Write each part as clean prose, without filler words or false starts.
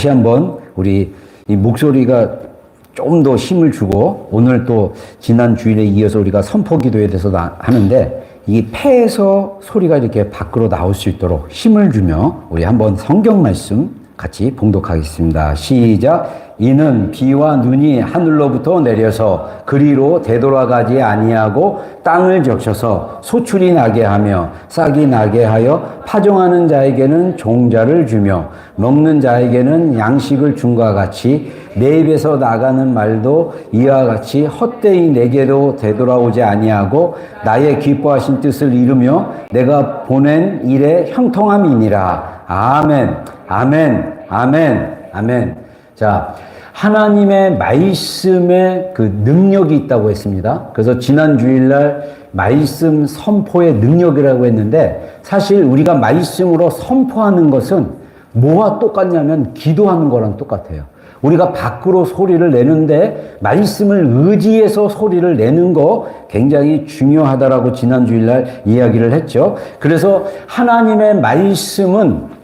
다시 한번 우리 이 목소리가 좀 더 힘을 주고, 오늘 또 지난 주일에 이어서 우리가 선포 기도에 대해서 하는데, 이 폐에서 소리가 이렇게 밖으로 나올 수 있도록 힘을 주며 우리 한번 성경 말씀 같이 봉독하겠습니다. 시작. 이는 비와 눈이 하늘로부터 내려서 그리로 되돌아가지 아니하고 땅을 적셔서 소출이 나게 하며 싹이 나게 하여 파종하는 자에게는 종자를 주며 먹는 자에게는 양식을 줌과 같이 내 입에서 나가는 말도 이와 같이 헛되이 내게로 되돌아오지 아니하고 나의 기뻐하신 뜻을 이루며 내가 보낸 일에 형통함이니라. 아멘, 아멘, 아멘, 아멘. 자, 하나님의 말씀에 그 능력이 있다고 했습니다. 그래서 지난 주일날 말씀 선포의 능력이라고 했는데, 사실 우리가 말씀으로 선포하는 것은 뭐와 똑같냐면 기도하는 거랑 똑같아요. 우리가 밖으로 소리를 내는데 말씀을 의지해서 소리를 내는 거 굉장히 중요하다라고 지난 주일날 이야기를 했죠. 그래서 하나님의 말씀은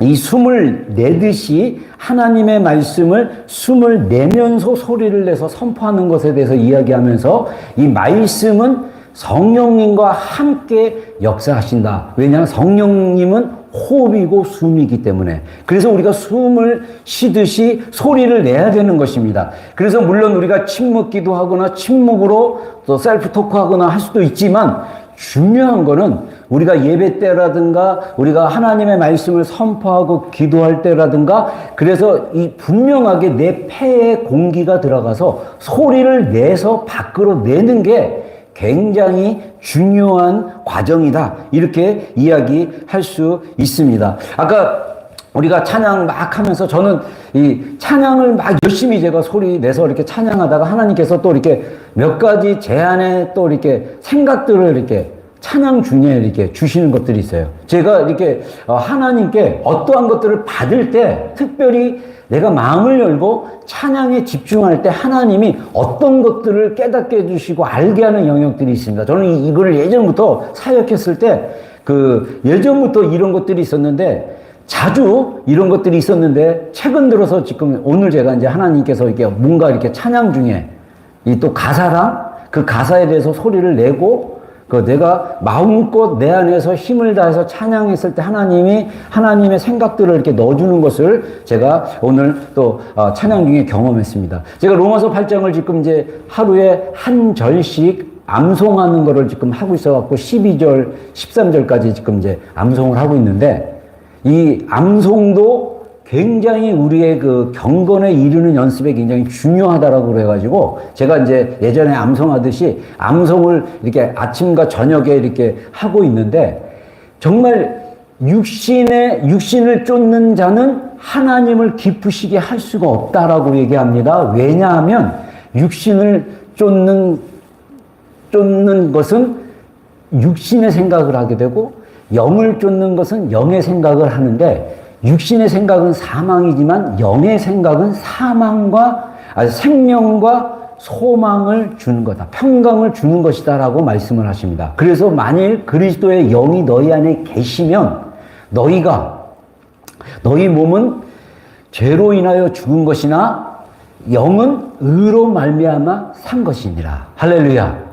이 숨을 내듯이 하나님의 말씀을 숨을 내면서 소리를 내서 선포하는 것에 대해서 이야기하면서, 이 말씀은 성령님과 함께 역사하신다. 왜냐하면 성령님은 호흡이고 숨이기 때문에. 그래서 우리가 숨을 쉬듯이 소리를 내야 되는 것입니다. 그래서 물론 우리가 침묵 기도하거나 침묵으로 또 셀프 토크하거나 할 수도 있지만, 중요한 거는 우리가 예배 때라든가 우리가 하나님의 말씀을 선포하고 기도할 때라든가, 그래서 이 분명하게 내 폐에 공기가 들어가서 소리를 내서 밖으로 내는 게 굉장히 중요한 과정이다, 이렇게 이야기할 수 있습니다. 아까 우리가 찬양 막 하면서 저는 이 찬양을 막 열심히 제가 소리 내서 이렇게 찬양하다가 하나님께서 또 이렇게 몇 가지 제 안에 또 이렇게 생각들을 이렇게 찬양 중에 이렇게 주시는 것들이 있어요. 제가 이렇게 하나님께 어떠한 것들을 받을 때, 특별히 내가 마음을 열고 찬양에 집중할 때 하나님이 어떤 것들을 깨닫게 해주시고 알게 하는 영역들이 있습니다. 저는 이거를 예전부터 사역했을 때 예전부터 이런 것들이 있었는데, 자주 이런 것들이 있었는데, 최근 들어서 지금 오늘 제가 이제 하나님께서 이렇게 뭔가 이렇게 찬양 중에 이 또 가사랑 그 가사에 대해서 소리를 내고, 내가 마음껏 내 안에서 힘을 다해서 찬양했을 때 하나님이 하나님의 생각들을 이렇게 넣어주는 것을 제가 오늘 또 찬양 중에 경험했습니다. 제가 로마서 8장을 지금 이제 하루에 한 절씩 암송하는 거를 지금 하고 있어갖고 12절, 13절까지 지금 이제 암송을 하고 있는데, 이 암송도 굉장히 우리의 그 경건에 이르는 연습에 굉장히 중요하다라고 그래가지고, 제가 이제 예전에 암송하듯이 암송을 이렇게 아침과 저녁에 이렇게 하고 있는데, 정말 육신을 쫓는 자는 하나님을 기쁘시게 할 수가 없다라고 얘기합니다. 왜냐하면 육신을 쫓는 것은 육신의 생각을 하게 되고, 영을 쫓는 것은 영의 생각을 하는데, 육신의 생각은 사망이지만 영의 생각은 생명과 소망을 주는 거다, 평강을 주는 것이다라고 말씀을 하십니다. 그래서 만일 그리스도의 영이 너희 안에 계시면 너희 몸은 죄로 인하여 죽은 것이나 영은 의로 말미암아 산 것이니라. 할렐루야.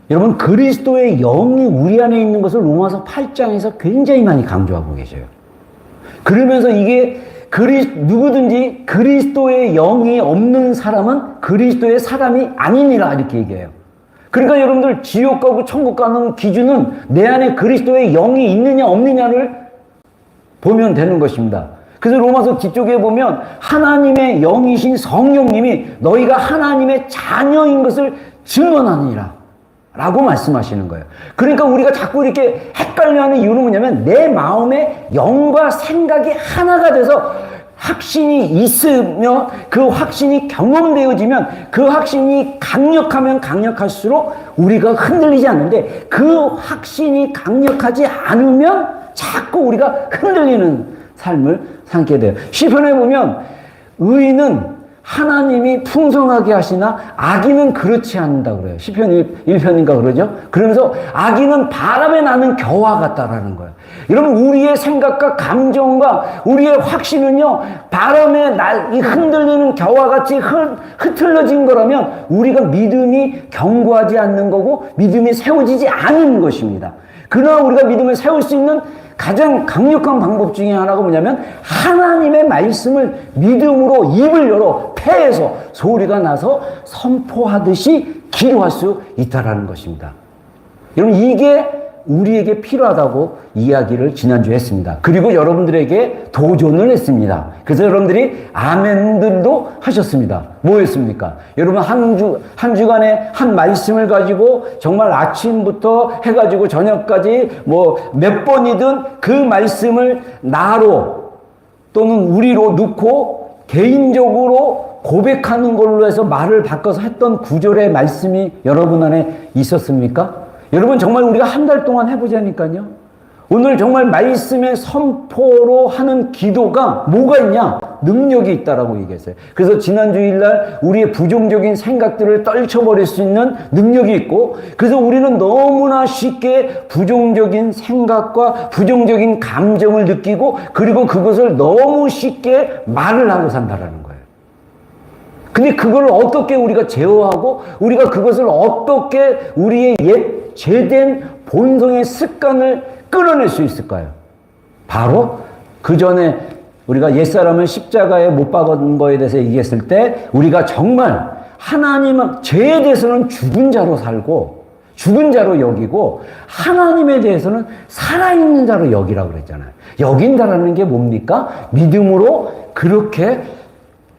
여러분, 그리스도의 영이 우리 안에 있는 것을 로마서 8장에서 굉장히 많이 강조하고 계셔요. 그러면서 이게 누구든지 그리스도의 영이 없는 사람은 그리스도의 사람이 아니니라, 이렇게 얘기해요. 그러니까 여러분들, 지옥 가고 천국 가는 기준은 내 안에 그리스도의 영이 있느냐 없느냐를 보면 되는 것입니다. 그래서 로마서 뒤쪽에 보면 하나님의 영이신 성령님이 너희가 하나님의 자녀인 것을 증언하느니라 라고 말씀하시는 거예요. 그러니까 우리가 자꾸 이렇게 헷갈려하는 이유는 뭐냐면, 내 마음에 영과 생각이 하나가 돼서 확신이 있으며 그 확신이 경험되어지면 그 확신이 강력하면 강력할수록 우리가 흔들리지 않는데, 그 확신이 강력하지 않으면 자꾸 우리가 흔들리는 삶을 살게 돼요. 시편에 보면 의인은 하나님이 풍성하게 하시나 악인은 그렇지 않는다 그래요. 시편 1편인가 그러죠? 그러면서 악인은 바람에 나는 겨와 같다라는 거예요. 여러분, 우리의 생각과 감정과 우리의 확신은요, 바람에 흔들리는 겨와 같이 흐트러진 거라면 우리가 믿음이 견고하지 않는 거고 믿음이 세워지지 않은 것입니다. 그러나 우리가 믿음을 세울 수 있는 가장 강력한 방법 중에 하나가 뭐냐면 하나님의 말씀을 믿음으로 입을 열어 폐에서 소리가 나서 선포하듯이 기도할 수 있다는 것입니다. 여러분, 이게 우리에게 필요하다고 이야기를 지난주에 했습니다. 그리고 여러분들에게 도전을 했습니다. 그래서 여러분들이 아멘들도 하셨습니다. 뭐였습니까? 여러분, 한 주간에 한 말씀을 가지고 정말 아침부터 해가지고 저녁까지 몇 번이든 그 말씀을 나로 또는 우리로 넣고 개인적으로 고백하는 걸로 해서 말을 바꿔서 했던 구절의 말씀이 여러분 안에 있었습니까? 여러분, 정말 우리가 한 달 동안 해보자니까요. 오늘 정말 말씀의 선포로 하는 기도가 뭐가 있냐? 능력이 있다라고 얘기했어요. 그래서 지난 주일날 우리의 부정적인 생각들을 떨쳐버릴 수 있는 능력이 있고, 그래서 우리는 너무나 쉽게 부정적인 생각과 부정적인 감정을 느끼고, 그리고 그것을 너무 쉽게 말을 하고 산다라는 거예요. 근데 그걸 어떻게 우리가 제어하고 우리가 그것을 어떻게 우리의 옛 죄된 본성의 습관을 끊어낼 수 있을까요? 바로 그 전에 우리가 옛사람을 십자가에 못 박은 거에 대해서 얘기했을 때 우리가 정말 하나님은 죄에 대해서는 죽은 자로 살고 죽은 자로 여기고 하나님에 대해서는 살아있는 자로 여기라고 그랬잖아요. 여긴다라는 게 뭡니까? 믿음으로 그렇게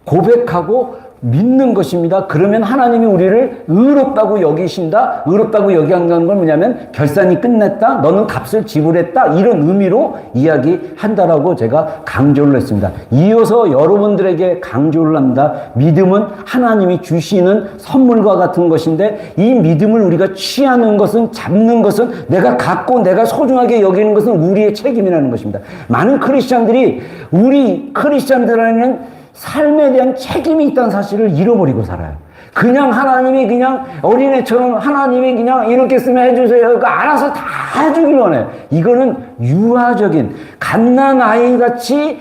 고백하고 믿는 것입니다. 그러면 하나님이 우리를 의롭다고 여기신다. 의롭다고 여기한다는 건 뭐냐면 결산이 끝냈다. 너는 값을 지불했다. 이런 의미로 이야기한다라고 제가 강조를 했습니다. 이어서 여러분들에게 강조를 합니다. 믿음은 하나님이 주시는 선물과 같은 것인데 이 믿음을 우리가 취하는 것은, 잡는 것은, 내가 갖고 내가 소중하게 여기는 것은 우리의 책임이라는 것입니다. 많은 크리스찬들이 우리 크리스찬들에는 삶에 대한 책임이 있다는 사실을 잃어버리고 살아요. 그냥 하나님이 그냥 어린애처럼 하나님이 그냥 이렇게 쓰면 해주세요. 그러니까 알아서 다 해주길 원해요. 이거는 유아적인 갓난아이같이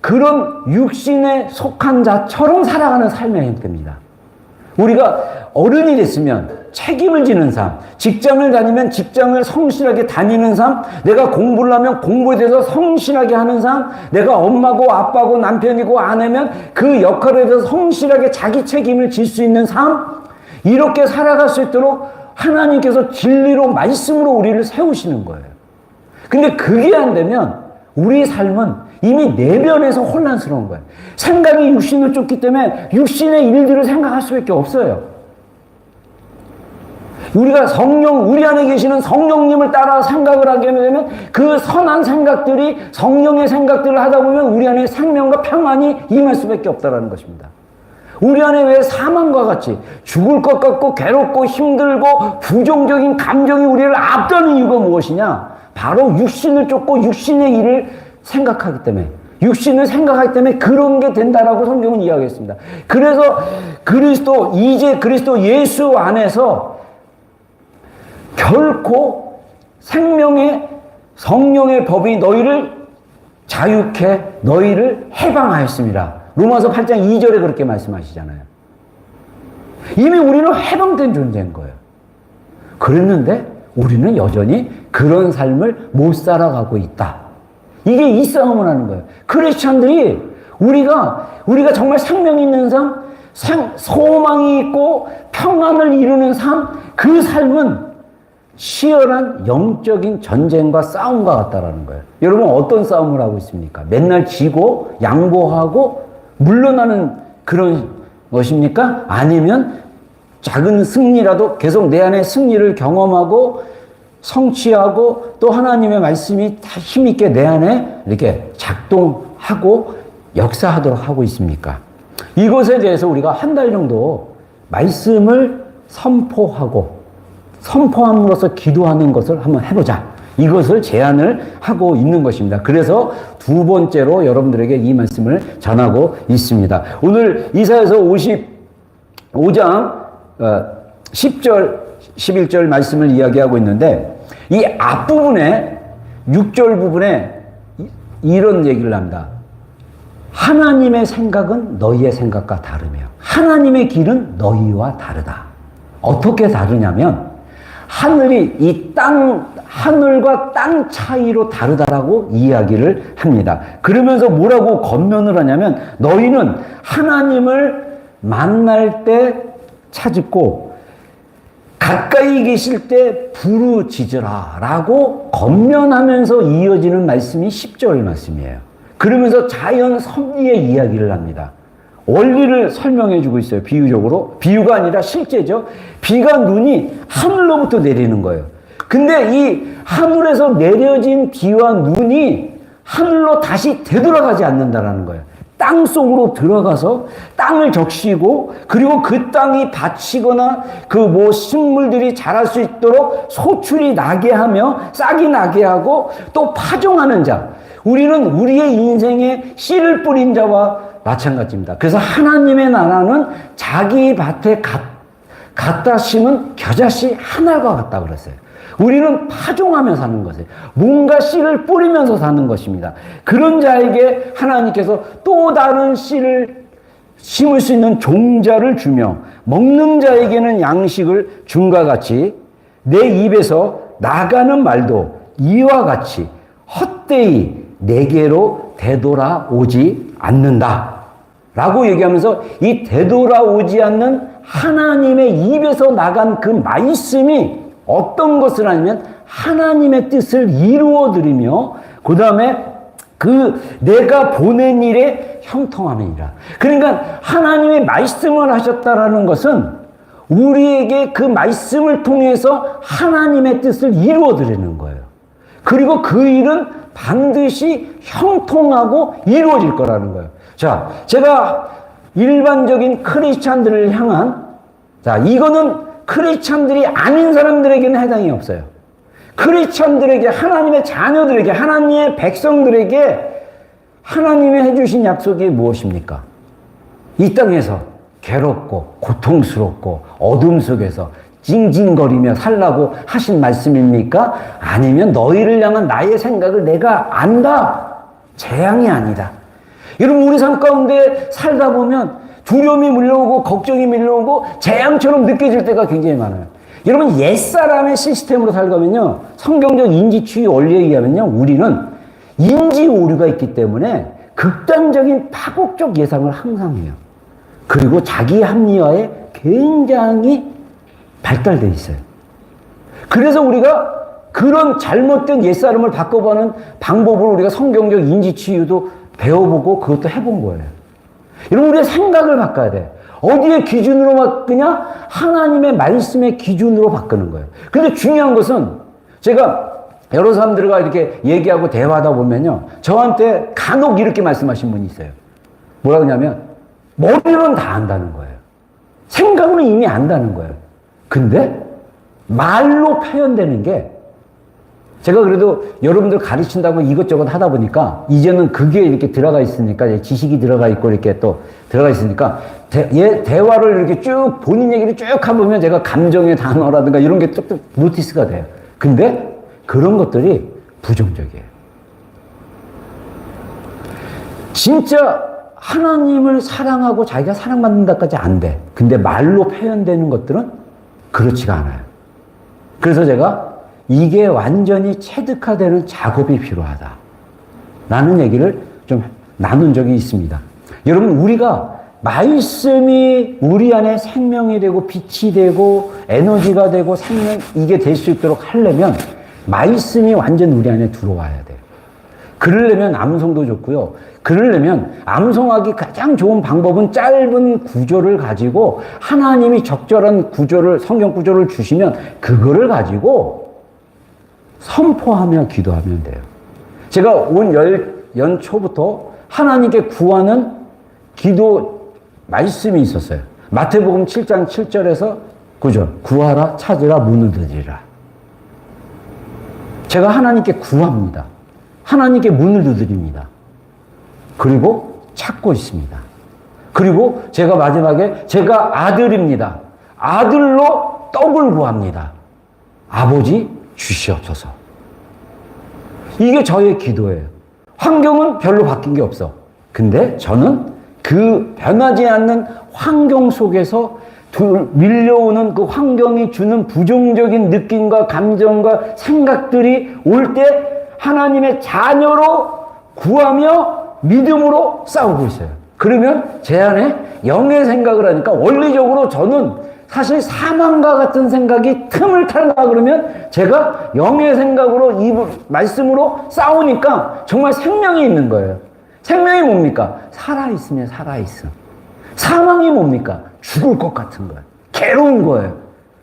그런 육신에 속한 자처럼 살아가는 삶의 형태입니다. 우리가 어른이 됐으면 책임을 지는 삶, 직장을 다니면 직장을 성실하게 다니는 삶, 내가 공부를 하면 공부에 대해서 성실하게 하는 삶, 내가 엄마고 아빠고 남편이고 아내면 그 역할에 대해서 성실하게 자기 책임을 질 수 있는 삶, 이렇게 살아갈 수 있도록 하나님께서 진리로 말씀으로 우리를 세우시는 거예요. 근데 그게 안 되면 우리의 삶은 이미 내면에서 혼란스러운 거예요. 생각이 육신을 쫓기 때문에 육신의 일들을 생각할 수밖에 없어요. 우리가 우리 안에 계시는 성령님을 따라 생각을 하게 되면 그 선한 생각들이 성령의 생각들을 하다 보면 우리 안에 생명과 평안이 임할 수밖에 없다는 것입니다. 우리 안에 왜 사망과 같이 죽을 것 같고 괴롭고 힘들고 부정적인 감정이 우리를 압도하는 이유가 무엇이냐? 바로 육신을 쫓고 육신의 일을 생각하기 때문에, 육신을 생각하기 때문에 그런 게 된다라고 성경은 이야기했습니다. 그래서 그리스도 예수 안에서 결코 생명의 성령의 법이 너희를 자유케 너희를 해방하였습니다. 로마서 8장 2절에 그렇게 말씀하시잖아요. 이미 우리는 해방된 존재인 거예요. 그랬는데 우리는 여전히 그런 삶을 못 살아가고 있다. 이게 이 싸움을 하는 거예요. 크리스찬들이 우리가 정말 생명 있는 삶, 소망이 있고 평안을 이루는 삶, 그 삶은 치열한 영적인 전쟁과 싸움과 같다라는 거예요. 여러분, 어떤 싸움을 하고 있습니까? 맨날 지고 양보하고 물러나는 그런 것입니까? 아니면 작은 승리라도 계속 내 안에 승리를 경험하고 성취하고 또 하나님의 말씀이 다 힘있게 내 안에 이렇게 작동하고 역사하도록 하고 있습니까? 이것에 대해서 우리가 한 달 정도 말씀을 선포함으로써 기도하는 것을 한번 해보자. 이것을 제안을 하고 있는 것입니다. 그래서 두 번째로 여러분들에게 이 말씀을 전하고 있습니다. 오늘 이사야서 55장 10절 11절 말씀을 이야기하고 있는데 이 앞부분에 6절 부분에 이런 얘기를 합니다. 하나님의 생각은 너희의 생각과 다르며 하나님의 길은 너희와 다르다. 어떻게 다르냐면 하늘이 이 하늘과 땅 차이로 다르다라고 이야기를 합니다. 그러면서 뭐라고 권면을 하냐면 너희는 하나님을 만날 때 찾고 가까이 계실 때 부르짖으라 라고 권면하면서 이어지는 말씀이 10절 말씀이에요. 그러면서 자연 섭리의 이야기를 합니다. 원리를 설명해 주고 있어요. 비유적으로. 비유가 아니라 실제죠. 비가 눈이 하늘로부터 내리는 거예요. 근데 이 하늘에서 내려진 비와 눈이 하늘로 다시 되돌아가지 않는다라는 거예요. 땅 속으로 들어가서 땅을 적시고 그리고 그 땅이 받치거나 그 식물들이 자랄 수 있도록 소출이 나게 하며 싹이 나게 하고 또 파종하는 자. 우리는 우리의 인생에 씨를 뿌린 자와 마찬가지입니다. 그래서 하나님의 나라는 자기 밭에 갖다 심은 겨자씨 하나가 같다 그랬어요. 우리는 파종하며 사는 것이에요. 뭔가 씨를 뿌리면서 사는 것입니다. 그런 자에게 하나님께서 또 다른 씨를 심을 수 있는 종자를 주며 먹는 자에게는 양식을 준과 같이 내 입에서 나가는 말도 이와 같이 헛되이 내게로 되돌아오지 않는다 라고 얘기하면서 이 되돌아오지 않는 하나님의 입에서 나간 그 말씀이 어떤 것을 하냐면 하나님의 뜻을 이루어드리며 그 다음에 내가 보낸 일에 형통함이니라. 그러니까 하나님의 말씀을 하셨다라는 것은 우리에게 그 말씀을 통해서 하나님의 뜻을 이루어드리는 거예요. 그리고 그 일은 반드시 형통하고 이루어질 거라는 거예요. 자, 제가 일반적인 크리스찬들을 향한 이거는 크리스찬들이 아닌 사람들에게는 해당이 없어요. 크리스찬들에게, 하나님의 자녀들에게, 하나님의 백성들에게 하나님이 해주신 약속이 무엇입니까? 이 땅에서 괴롭고 고통스럽고 어둠 속에서 징징거리며 살라고 하신 말씀입니까? 아니면 너희를 향한 나의 생각을 내가 안다. 재앙이 아니다. 여러분 우리 삶 가운데 살다 보면 두려움이 밀려오고 걱정이 밀려오고 재앙처럼 느껴질 때가 굉장히 많아요. 여러분 옛사람의 시스템으로 살가면요 성경적 인지추이 원리에 의하면요 우리는 인지 오류가 있기 때문에 극단적인 파국적 예상을 항상 해요. 그리고 자기 합리화에 굉장히 발달되어 있어요. 그래서 우리가 그런 잘못된 옛사람을 바꿔보는 방법을 우리가 성경적 인지치유도 배워보고 그것도 해본 거예요. 여러분 우리의 생각을 바꿔야 돼. 어디에 기준으로 바꾸냐? 하나님의 말씀의 기준으로 바꾸는 거예요. 근데 중요한 것은 제가 여러 사람들과 이렇게 얘기하고 대화하다 보면요 저한테 간혹 이렇게 말씀하신 분이 있어요. 뭐라고 하냐면 머리로는 다 안다는 거예요. 생각으로는 이미 안다는 거예요. 근데 말로 표현되는 게 제가 그래도 여러분들 가르친다고 이것저것 하다 보니까 이제는 그게 이렇게 들어가 있으니까 지식이 들어가 있고 이렇게 또 들어가 있으니까 대화를 이렇게 쭉 본인 얘기를 쭉 해보면 제가 감정의 단어라든가 이런 게 뚝뚝 노티스가 돼요. 근데 그런 것들이 부정적이에요. 진짜 하나님을 사랑하고 자기가 사랑받는다까지 안 돼. 근데 말로 표현되는 것들은 그렇지가 않아요. 그래서 제가 이게 완전히 체득화되는 작업이 필요하다 라는 얘기를 좀 나눈 적이 있습니다. 여러분 우리가 말씀이 우리 안에 생명이 되고 빛이 되고 에너지가 되고 생명 이게 될 수 있도록 하려면 말씀이 완전 우리 안에 들어와야 돼요. 그러려면 암송도 좋고요. 그러려면 암송하기 가장 좋은 방법은 짧은 구조를 가지고 하나님이 적절한 구조를 성경 구조를 주시면 그거를 가지고 선포하며 기도하면 돼요. 제가 온 연초부터 하나님께 구하는 기도 말씀이 있었어요. 마태복음 7장 7절에서 9절 구하라 찾으라 문을 두드리라. 제가 하나님께 구합니다. 하나님께 문을 두드립니다. 그리고 찾고 있습니다. 그리고 제가 마지막에 제가 아들입니다. 아들로 떡을 구합니다. 아버지 주시옵소서. 이게 저의 기도예요. 환경은 별로 바뀐 게 없어. 근데 저는 그 변하지 않는 환경 속에서 밀려오는 그 환경이 주는 부정적인 느낌과 감정과 생각들이 올 때 하나님의 자녀로 구하며 믿음으로 싸우고 있어요. 그러면 제 안에 영의 생각을 하니까 원리적으로 저는 사실 사망과 같은 생각이 틈을 탈라 그러면 제가 영의 생각으로 이 말씀으로 싸우니까 정말 생명이 있는 거예요. 생명이 뭡니까? 살아있으면 살아있음. 사망이 뭡니까? 죽을 것 같은 거예요. 괴로운 거예요.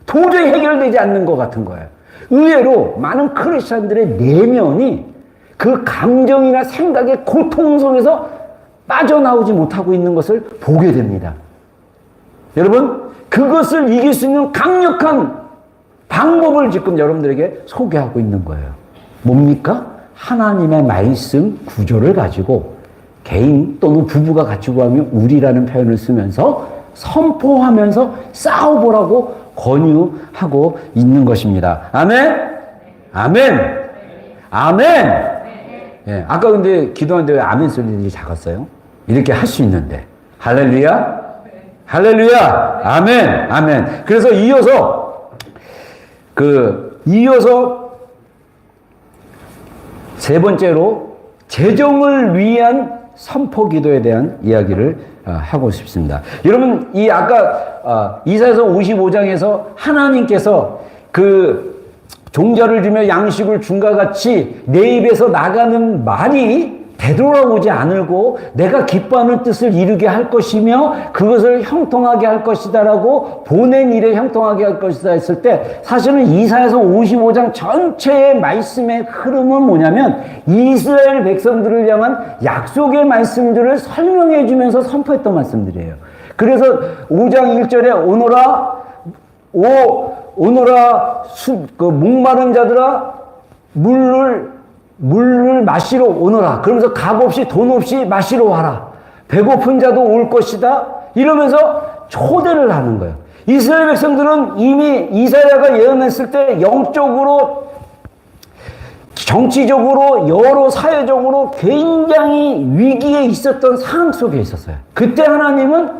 도저히 해결되지 않는 것 같은 거예요. 의외로 많은 크리스천들의 내면이 그 감정이나 생각의 고통 속에서 빠져나오지 못하고 있는 것을 보게 됩니다. 여러분, 그것을 이길 수 있는 강력한 방법을 지금 여러분들에게 소개하고 있는 거예요. 뭡니까? 하나님의 말씀 구조를 가지고 개인 또는 부부가 같이 구하면 우리라는 표현을 쓰면서 선포하면서 싸워보라고 권유하고 있는 것입니다. 아멘? 아멘? 아멘? 예, 아까 근데 기도하는데 왜 아멘 소리들이 작았어요? 이렇게 할 수 있는데. 할렐루야? 할렐루야! 아멘! 아멘! 그래서 이어서 세 번째로 재정을 위한 선포 기도에 대한 이야기를 하고 싶습니다. 여러분, 아까 이사야서 55장에서 하나님께서 그 종자를 주며 양식을 준과 같이 내 입에서 나가는 말이 되돌아오지 않을고 내가 기뻐하는 뜻을 이루게 할 것이며 그것을 형통하게 할 것이다라고 보낸 일에 형통하게 할 것이다 했을 때 사실은 이사야서 55장 전체의 말씀의 흐름은 뭐냐면 이스라엘 백성들을 향한 약속의 말씀들을 설명해 주면서 선포했던 말씀들이에요. 그래서 5장 1절에 오너라 목마른 자들아 물을 마시러 오너라. 그러면서 값 없이 돈 없이 마시러 와라. 배고픈 자도 올 것이다. 이러면서 초대를 하는 거예요. 이스라엘 백성들은 이미 이사야가 예언했을 때 영적으로, 정치적으로, 여러 사회적으로 굉장히 위기에 있었던 상황 속에 있었어요. 그때 하나님은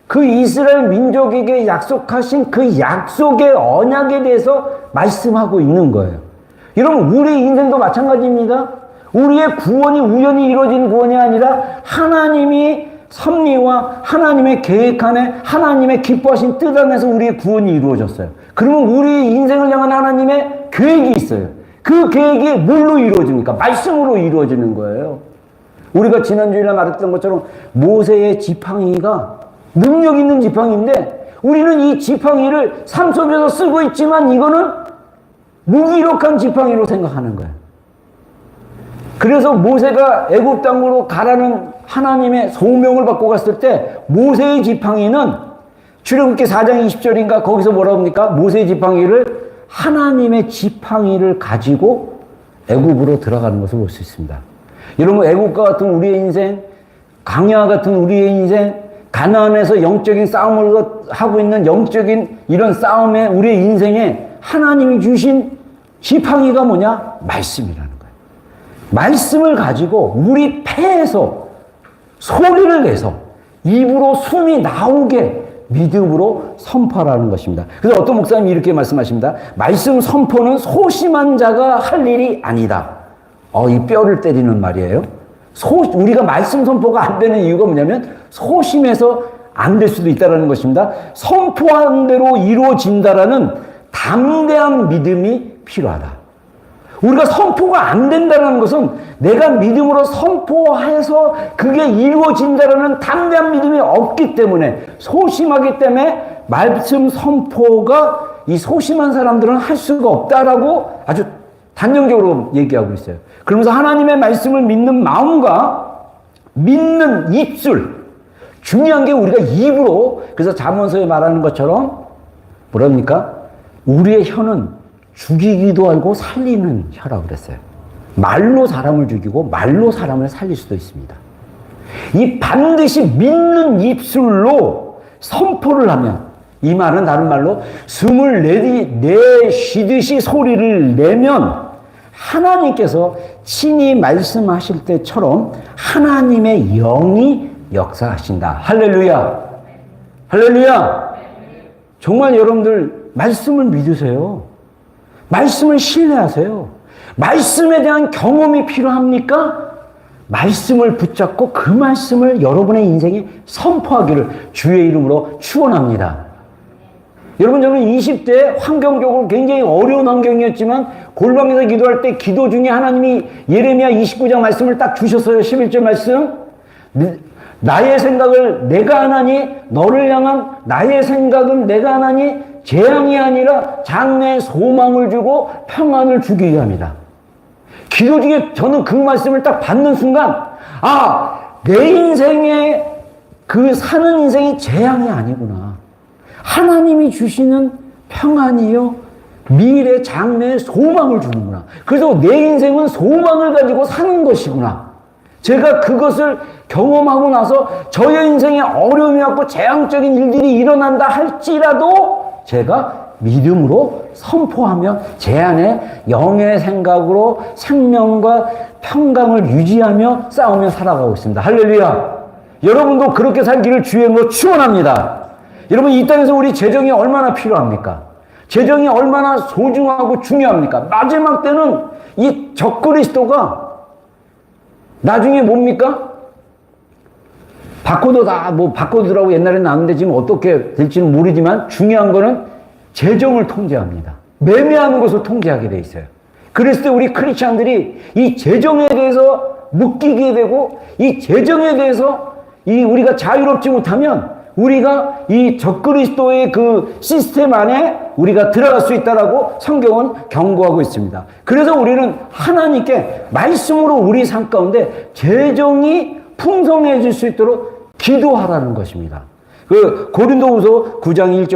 그 이스라엘 민족에게 약속하신 그 약속의 언약에 대해서 말씀하고 있는 거예요. 여러분, 우리 인생도 마찬가지입니다. 우리의 구원이 우연히 이루어진 구원이 아니라 하나님이 섭리와 하나님의 계획 안에 하나님의 기뻐하신 뜻 안에서 우리의 구원이 이루어졌어요. 그러면 우리 인생을 향한 하나님의 계획이 있어요. 그 계획이 뭘로 이루어집니까? 말씀으로 이루어지는 거예요. 우리가 지난주에 말했던 것처럼 모세의 지팡이가 능력 있는 지팡이인데 우리는 이 지팡이를 삶 속에서 쓰고 있지만 이거는 무기력한 지팡이로 생각하는 거예요. 그래서 모세가 애굽 땅으로 가라는 하나님의 소명을 받고 갔을 때 모세의 지팡이는 출애굽기 4장 20절인가 거기서 뭐라고 합니까? 모세의 지팡이를 하나님의 지팡이를 가지고 애굽으로 들어가는 것을 볼 수 있습니다. 여러분, 애굽과 같은 우리의 인생, 광야 같은 우리의 인생, 가나안에서 영적인 싸움을 하고 있는 영적인 이런 싸움에 우리의 인생에 하나님이 주신 지팡이가 뭐냐? 말씀이라는 거예요. 말씀을 가지고 우리 폐에서 소리를 내서 입으로 숨이 나오게 믿음으로 선포하라는 것입니다. 그래서 어떤 목사님이 이렇게 말씀하십니다. 말씀 선포는 소심한 자가 할 일이 아니다. 이 뼈를 때리는 말이에요. 우리가 말씀 선포가 안 되는 이유가 뭐냐면 소심해서 안 될 수도 있다는 것입니다. 선포한 대로 이루어진다라는 담대한 믿음이 필요하다. 우리가 선포가 안 된다는 것은 내가 믿음으로 선포해서 그게 이루어진다라는 담대한 믿음이 없기 때문에 소심하기 때문에 말씀 선포가 이 소심한 사람들은 할 수가 없다라고 아주 단정적으로 얘기하고 있어요. 그러면서 하나님의 말씀을 믿는 마음과 믿는 입술, 중요한 게 우리가 입으로, 그래서 잠언서에 말하는 것처럼 뭐랍니까? 우리의 혀는 죽이기도 하고 살리는 혀라고 그랬어요. 말로 사람을 죽이고 말로 사람을 살릴 수도 있습니다. 이 반드시 믿는 입술로 선포를 하면, 이 말은 다른 말로 숨을 내쉬듯이 소리를 내면 하나님께서 친히 말씀하실 때처럼 하나님의 영이 역사하신다. 할렐루야. 할렐루야. 정말 여러분들 말씀을 믿으세요. 말씀을 신뢰하세요. 말씀에 대한 경험이 필요합니까? 말씀을 붙잡고 그 말씀을 여러분의 인생에 선포하기를 주의 이름으로 축원합니다. 여러분, 저는 20대 환경적으로 굉장히 어려운 환경이었지만 골방에서 기도할 때 기도 중에 하나님이 예레미야 29장 말씀을 딱 주셨어요. 11절 말씀. 나의 생각을 내가 하나니, 너를 향한 나의 생각은 내가 하나니 재앙이 아니라 장래에 소망을 주고 평안을 주기 위함이다. 기도 중에 저는 그 말씀을 딱 받는 순간, 아, 내 인생의 그 사는 인생이 재앙이 아니구나. 하나님이 주시는 평안이요, 미래 장래에 소망을 주는구나. 그래서 내 인생은 소망을 가지고 사는 것이구나. 제가 그것을 경험하고 나서 저의 인생에 어려움이 왔고 재앙적인 일들이 일어난다 할지라도 제가 믿음으로 선포하며 제 안에 영의 생각으로 생명과 평강을 유지하며 싸우며 살아가고 있습니다. 할렐루야. 여러분도 그렇게 살기를 주의 이름으로 축원합니다. 여러분, 이 땅에서 우리 재정이 얼마나 필요합니까? 재정이 얼마나 소중하고 중요합니까? 마지막 때는 이 적그리스도가 나중에 뭡니까? 바코드 바코드라고 옛날에 나왔는데 지금 어떻게 될지는 모르지만 중요한 거는 재정을 통제합니다. 매매하는 것을 통제하게 돼 있어요. 그랬을 때 우리 크리스찬들이 이 재정에 대해서 묶이게 되고, 이 재정에 대해서 우리가 자유롭지 못하면 우리가 이 적그리스도의 그 시스템 안에 우리가 들어갈 수 있다라고 성경은 경고하고 있습니다. 그래서 우리는 하나님께 말씀으로 우리 삶 가운데 재정이 풍성해질 수 있도록 기도하라는 것입니다. 그 고린도후서 9장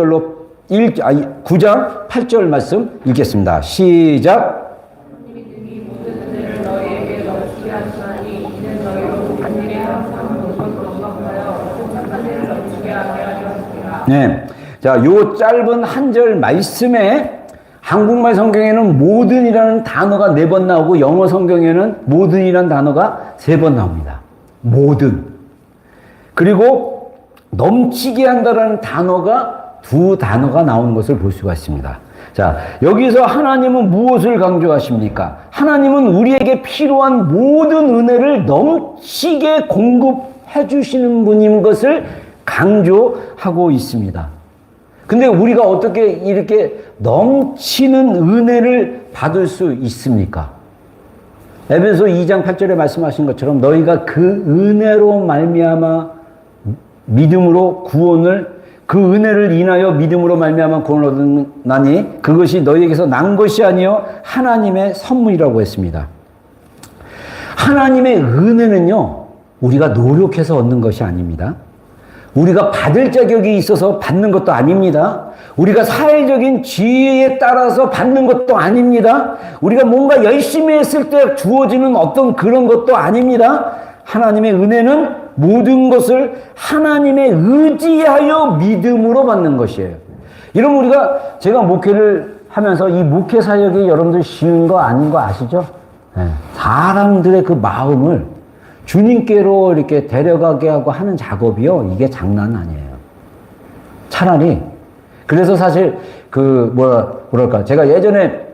9장 8절 말씀 읽겠습니다. 시작. 네. 자, 요 짧은 한 절 말씀에 한국말 성경에는 모든이라는 단어가 4번 나오고 영어 성경에는 모든이라는 단어가 3번 나옵니다. 모든. 그리고 넘치게 한다라는 단어가 2단어가 나오는 것을 볼 수가 있습니다. 자, 여기서 하나님은 무엇을 강조하십니까? 하나님은 우리에게 필요한 모든 은혜를 넘치게 공급해 주시는 분인 것을 강조하고 있습니다. 근데 우리가 어떻게 이렇게 넘치는 은혜를 받을 수 있습니까? 에베소 2장 8절에 말씀하신 것처럼 너희가 그 은혜로 말미암아 믿음으로 구원을, 그 은혜를 인하여 믿음으로 말미암아 구원을 얻으나니 그것이 너희에게서 난 것이 아니요 하나님의 선물이라고 했습니다. 하나님의 은혜는요, 우리가 노력해서 얻는 것이 아닙니다. 우리가 받을 자격이 있어서 받는 것도 아닙니다. 우리가 사회적인 지혜에 따라서 받는 것도 아닙니다. 우리가 뭔가 열심히 했을 때 주어지는 어떤 그런 것도 아닙니다. 하나님의 은혜는 모든 것을 하나님의 의지하여 믿음으로 받는 것이에요. 여러분, 제가 목회를 하면서 이 목회 사역이 여러분들 쉬운 거 아닌 거 아시죠? 네. 사람들의 그 마음을 주님께로 이렇게 데려가게 하고 하는 작업이요, 이게 장난 아니에요. 차라리, 그래서 사실, 뭐랄까, 제가 예전에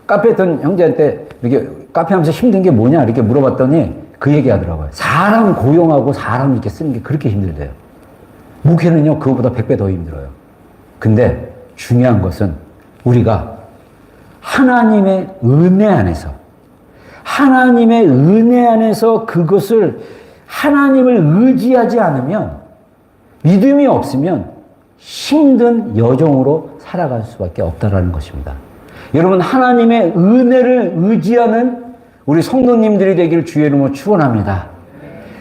카페 했던 형제한테 이렇게 카페 하면서 힘든 게 뭐냐, 이렇게 물어봤더니 그 얘기 하더라고요. 사람 고용하고 사람 이렇게 쓰는 게 그렇게 힘들대요. 목회는요, 그거보다 100배 더 힘들어요. 근데 중요한 것은 우리가 하나님의 은혜 안에서 그것을 하나님을 의지하지 않으면, 믿음이 없으면 힘든 여정으로 살아갈 수밖에 없다라는 것입니다. 여러분, 하나님의 은혜를 의지하는 우리 성도님들이 되기를 주의 이름으로 축원합니다.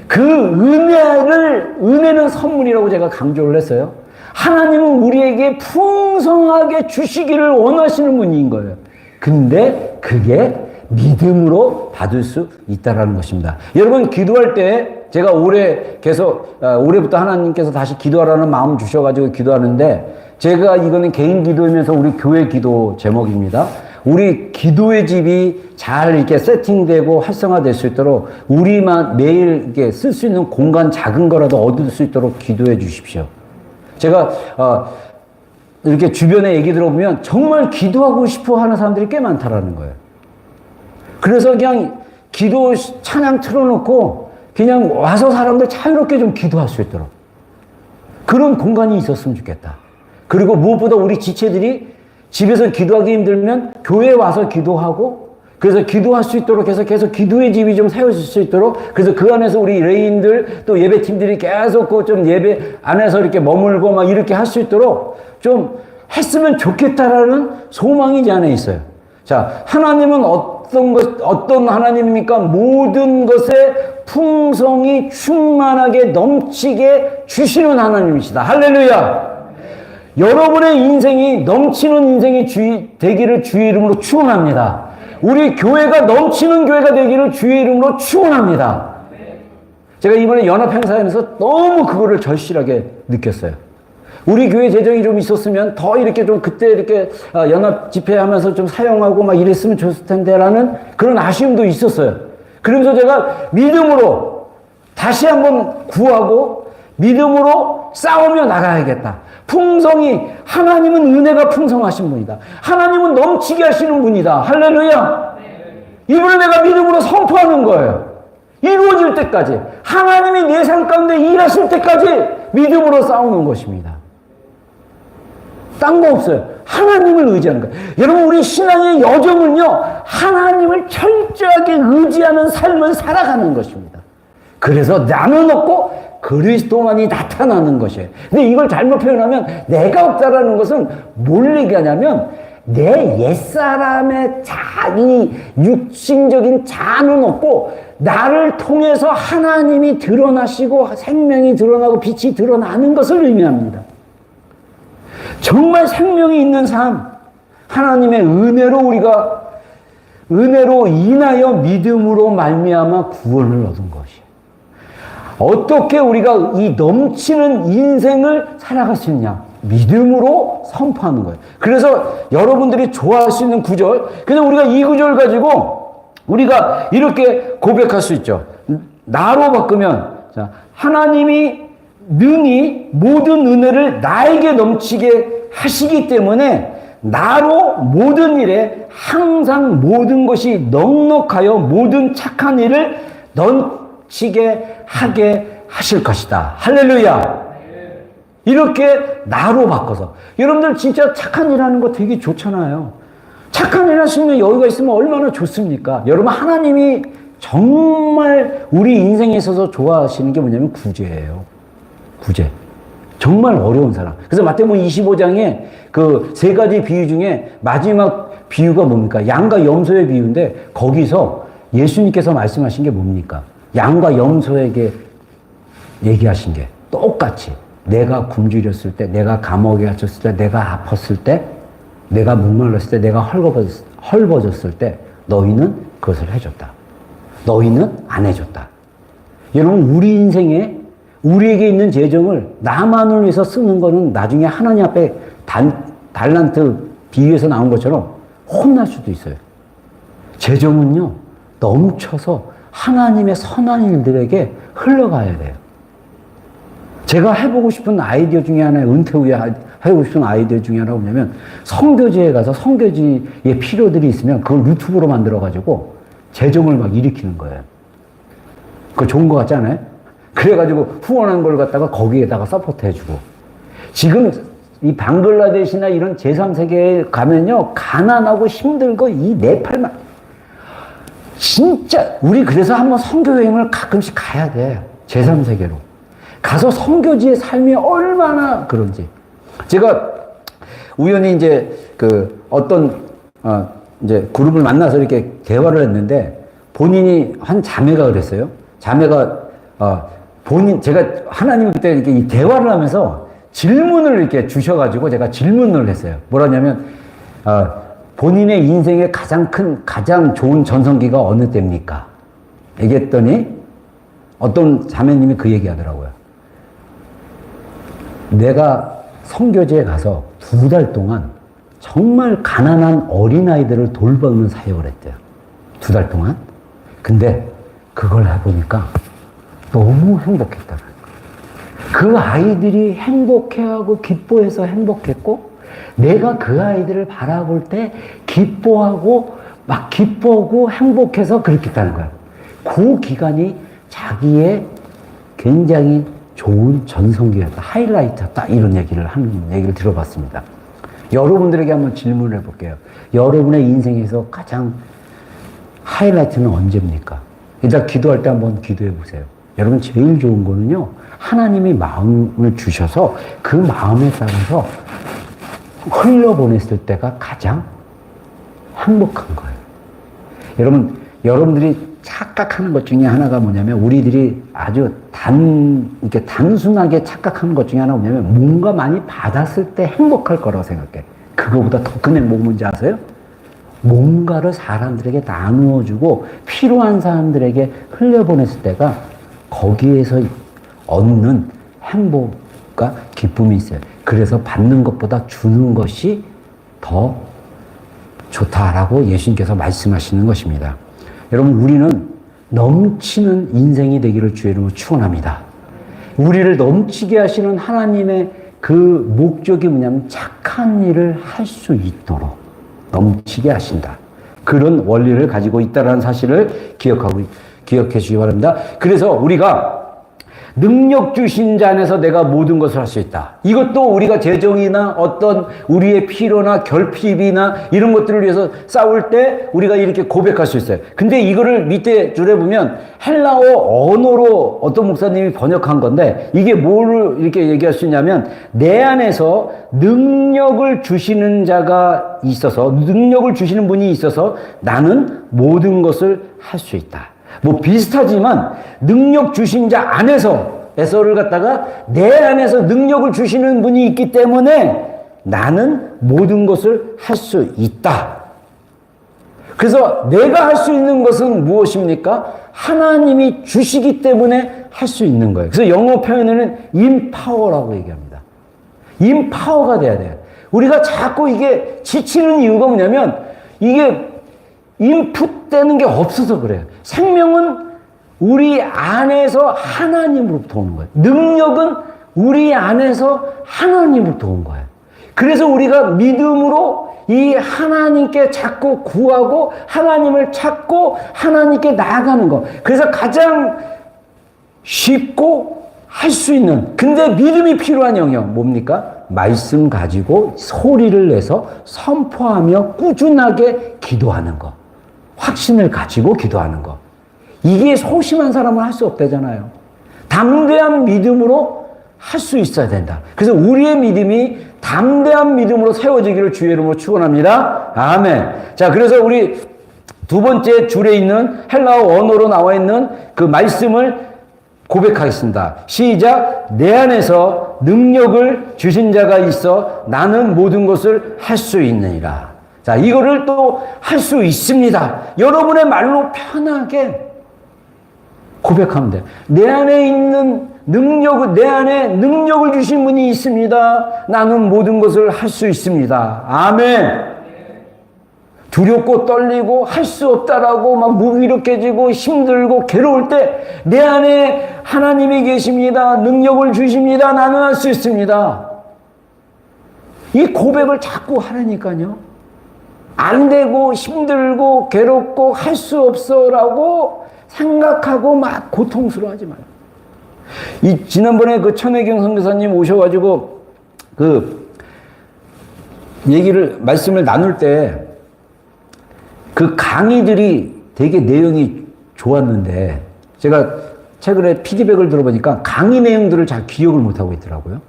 그 은혜는 선물이라고 제가 강조를 했어요. 하나님은 우리에게 풍성하게 주시기를 원하시는 분인 거예요. 근데 그게 믿음으로 받을 수 있다라는 것입니다. 여러분, 기도할 때 제가 올해부터 하나님께서 다시 기도하라는 마음 주셔가지고 기도하는데, 제가 이거는 개인 기도이면서 우리 교회 기도 제목입니다. 우리 기도의 집이 잘 이렇게 세팅되고 활성화될 수 있도록 우리만 매일 이렇게 쓸 수 있는 공간 작은 거라도 얻을 수 있도록 기도해 주십시오. 제가 이렇게 주변에 얘기 들어보면 정말 기도하고 싶어 하는 사람들이 꽤 많다라는 거예요. 그래서 그냥 기도 찬양 틀어놓고 그냥 와서 사람들 자유롭게 좀 기도할 수 있도록 그런 공간이 있었으면 좋겠다. 그리고 무엇보다 우리 지체들이 집에서 기도하기 힘들면 교회에 와서 기도하고, 그래서 기도할 수 있도록 해서 계속 기도의 집이 좀 세워질 수 있도록, 그래서 그 안에서 우리 레인들 또 예배팀들이 계속 그 좀 예배 안에서 이렇게 머물고 막 이렇게 할 수 있도록 좀 했으면 좋겠다라는 소망이 제 안에 있어요. 자, 하나님은 어떤 하나님입니까? 모든 것에 풍성이 충만하게 넘치게 주시는 하나님이시다. 할렐루야! 여러분의 인생이 넘치는 인생이 되기를 주의 이름으로 축원합니다. 우리 교회가 넘치는 교회가 되기를 주의 이름으로 축원합니다. 제가 이번에 연합 행사하면서 너무 그거를 절실하게 느꼈어요. 우리 교회 재정이 좀 있었으면 더 이렇게 좀 그때 이렇게 연합 집회하면서 좀 사용하고 막 이랬으면 좋을 텐데라는 그런 아쉬움도 있었어요. 그러면서 제가 믿음으로 다시 한번 구하고 믿음으로 싸우며 나가야겠다. 풍성이, 하나님은 은혜가 풍성하신 분이다. 하나님은 넘치게 하시는 분이다. 할렐루야. 이분을 내가 믿음으로 선포하는 거예요. 이루어질 때까지, 하나님이 내 삶 가운데 일하실 때까지 믿음으로 싸우는 것입니다. 딴 거 없어요. 하나님을 의지하는 거예요. 여러분, 우리 신앙의 여정은요, 하나님을 철저하게 의지하는 삶을 살아가는 것입니다. 그래서 나는 없고 그리스도만이 나타나는 것이에요. 근데 이걸 잘못 표현하면 내가 없다라는 것은 뭘 얘기하냐면 내 옛사람의 자기 육신적인 자는 없고 나를 통해서 하나님이 드러나시고 생명이 드러나고 빛이 드러나는 것을 의미합니다. 정말 생명이 있는 삶, 하나님의 은혜로 우리가 은혜로 인하여 믿음으로 말미암아 구원을 얻은 것이에요. 어떻게 우리가 이 넘치는 인생을 살아갈 수 있냐? 믿음으로 선포하는 거예요. 그래서 여러분들이 좋아할 수 있는 구절, 그냥 우리가 이 구절 가지고 우리가 이렇게 고백할 수 있죠. 나로 바꾸면, 자, 하나님이 능히 모든 은혜를 나에게 넘치게 하시기 때문에 나로 모든 일에 항상 모든 것이 넉넉하여 모든 착한 일을 넘치게 하게 하실 것이다. 할렐루야. 이렇게 나로 바꿔서. 여러분들 진짜 착한 일 하는 거 되게 좋잖아요. 착한 일 하시면 여유가 있으면 얼마나 좋습니까? 여러분, 하나님이 정말 우리 인생에 있어서 좋아하시는 게 뭐냐면 구제예요. 구제. 정말 어려운 사람. 그래서 마태복음 25장에 그 세 가지 비유 중에 마지막 비유가 뭡니까? 양과 염소의 비유인데 거기서 예수님께서 말씀하신 게 뭡니까? 양과 염소에게 얘기하신 게 똑같이 내가 굶주렸을 때, 내가 감옥에 갇혔을 때, 내가 아팠을 때, 내가 목말랐을 때, 내가 헐벗었을 때 너희는 그것을 해줬다. 너희는 안 해줬다. 여러분, 우리 인생에 우리에게 있는 재정을 나만을 위해서 쓰는 거는 나중에 하나님 앞에 달란트 비유에서 나온 것처럼 혼날 수도 있어요. 재정은요, 넘쳐서 하나님의 선한 일들에게 흘러가야 돼요. 제가 해보고 싶은 아이디어 중에 하나의 은퇴 후에 해보고 싶은 아이디어 중에 하나가 뭐냐면 선교지에 가서 선교지의 필요들이 있으면 그걸 유튜브로 만들어가지고 재정을 막 일으키는 거예요. 그거 좋은 거 같지 않아요? 그래가지고 후원한 걸 갖다가 거기에다가 서포트 해주고. 지금 이 방글라데시나 이런 제3세계에 가면요, 가난하고 힘들고 이 네팔만. 진짜, 우리 그래서 한번 선교 여행을 가끔씩 가야 돼. 제3세계로. 가서 선교지의 삶이 얼마나 그런지. 제가 우연히 이제 이제 그룹을 만나서 이렇게 대화를 했는데 본인이 한 자매가 그랬어요. 자매가, 제가 하나님이 그때 이렇게 이 대화를 하면서 질문을 이렇게 주셔가지고 제가 질문을 했어요. 뭐라냐면, 본인의 인생의 가장 좋은 전성기가 어느 때입니까? 얘기했더니 어떤 자매님이 그 얘기 하더라고요. 내가 선교지에 가서 2달 동안 정말 가난한 어린아이들을 돌보는 사역을 했대요. 2달 동안. 근데 그걸 해보니까 너무 행복했다는 거예요. 그 아이들이 행복해하고 기뻐해서 행복했고, 내가 그 아이들을 바라볼 때 기뻐하고 행복해서 그렇겠다는 거예요. 그 기간이 자기의 굉장히 좋은 전성기였다, 하이라이트였다, 이런 얘기를 들어봤습니다. 여러분들에게 한번 질문을 해볼게요. 여러분의 인생에서 가장 하이라이트는 언제입니까? 일단 기도할 때 한번 기도해 보세요. 여러분 제일 좋은 거는요, 하나님이 마음을 주셔서 그 마음에 따라서 흘려보냈을 때가 가장 행복한 거예요. 여러분들이 착각하는 것 중에 하나가 뭐냐면, 우리들이 아주 이렇게 단순하게 착각하는 것 중에 하나가 뭐냐면, 뭔가 많이 받았을 때 행복할 거라고 생각해. 그거보다 더 큰 행복은 뭔지 아세요? 뭔가를 사람들에게 나누어주고 필요한 사람들에게 흘려보냈을 때가 거기에서 얻는 행복과 기쁨이 있어요. 그래서 받는 것보다 주는 것이 더 좋다라고 예수님께서 말씀하시는 것입니다. 여러분, 우리는 넘치는 인생이 되기를 주의 이름으로 축원합니다. 우리를 넘치게 하시는 하나님의 그 목적이 뭐냐면, 착한 일을 할 수 있도록 넘치게 하신다. 그런 원리를 가지고 있다는 사실을 기억해 주시기 바랍니다. 그래서 우리가 능력 주신 자 안에서 내가 모든 것을 할 수 있다. 이것도 우리가 재정이나 어떤 우리의 필요나 결핍이나 이런 것들을 위해서 싸울 때 우리가 이렇게 고백할 수 있어요. 근데 이거를 밑에 줄에 보면 헬라어 언어로 어떤 목사님이 번역한 건데, 이게 뭐를 이렇게 얘기할 수 있냐면, 내 안에서 능력을 주시는 자가 있어서, 능력을 주시는 분이 있어서 나는 모든 것을 할 수 있다. 뭐 비슷하지만, 능력 주신 자 안에서에서를 갖다가 내 안에서 능력을 주시는 분이 있기 때문에 나는 모든 것을 할 수 있다. 그래서 내가 할 수 있는 것은 무엇입니까? 하나님이 주시기 때문에 할 수 있는 거예요. 그래서 영어 표현에는 empower라고 얘기합니다. empower가 돼야 돼요. 우리가 자꾸 이게 지치는 이유가 뭐냐면, 이게 인풋되는 게 없어서 그래요. 생명은 우리 안에서 하나님으로부터 오는 거예요. 능력은 우리 안에서 하나님으로부터 온 거예요. 그래서 우리가 믿음으로 이 하나님께 자꾸 구하고 하나님을 찾고 하나님께 나아가는 거. 그래서 가장 쉽고 할 수 있는, 근데 믿음이 필요한 영역 뭡니까? 말씀 가지고 소리를 내서 선포하며 꾸준하게 기도하는 거. 확신을 가지고 기도하는 거. 이게 소심한 사람은 할 수 없다잖아요. 담대한 믿음으로 할 수 있어야 된다. 그래서 우리의 믿음이 담대한 믿음으로 세워지기를 주의 이름으로 축원합니다. 아멘. 자, 그래서 우리 두 번째 줄에 있는 헬라어 언어로 나와 있는 그 말씀을 고백하겠습니다. 시작. 내 안에서 능력을 주신 자가 있어 나는 모든 것을 할 수 있느니라. 자, 이거를 또 할 수 있습니다. 여러분의 말로 편하게 고백하면 돼요. 내 안에 있는 내 안에 능력을 주신 분이 있습니다. 나는 모든 것을 할 수 있습니다. 아멘. 두렵고 떨리고 할 수 없다라고 막 무기력해지고 힘들고 괴로울 때 내 안에 하나님이 계십니다. 능력을 주십니다. 나는 할 수 있습니다. 이 고백을 자꾸 하라니까요. 안 되고 힘들고 괴롭고 할 수 없어라고 생각하고 막 고통스러워하지 마요. 지난번에 그 천혜경 선교사님 오셔가지고 말씀을 나눌 때 그 강의들이 되게 내용이 좋았는데, 제가 최근에 피드백을 들어보니까 강의 내용들을 잘 기억을 못하고 있더라고요.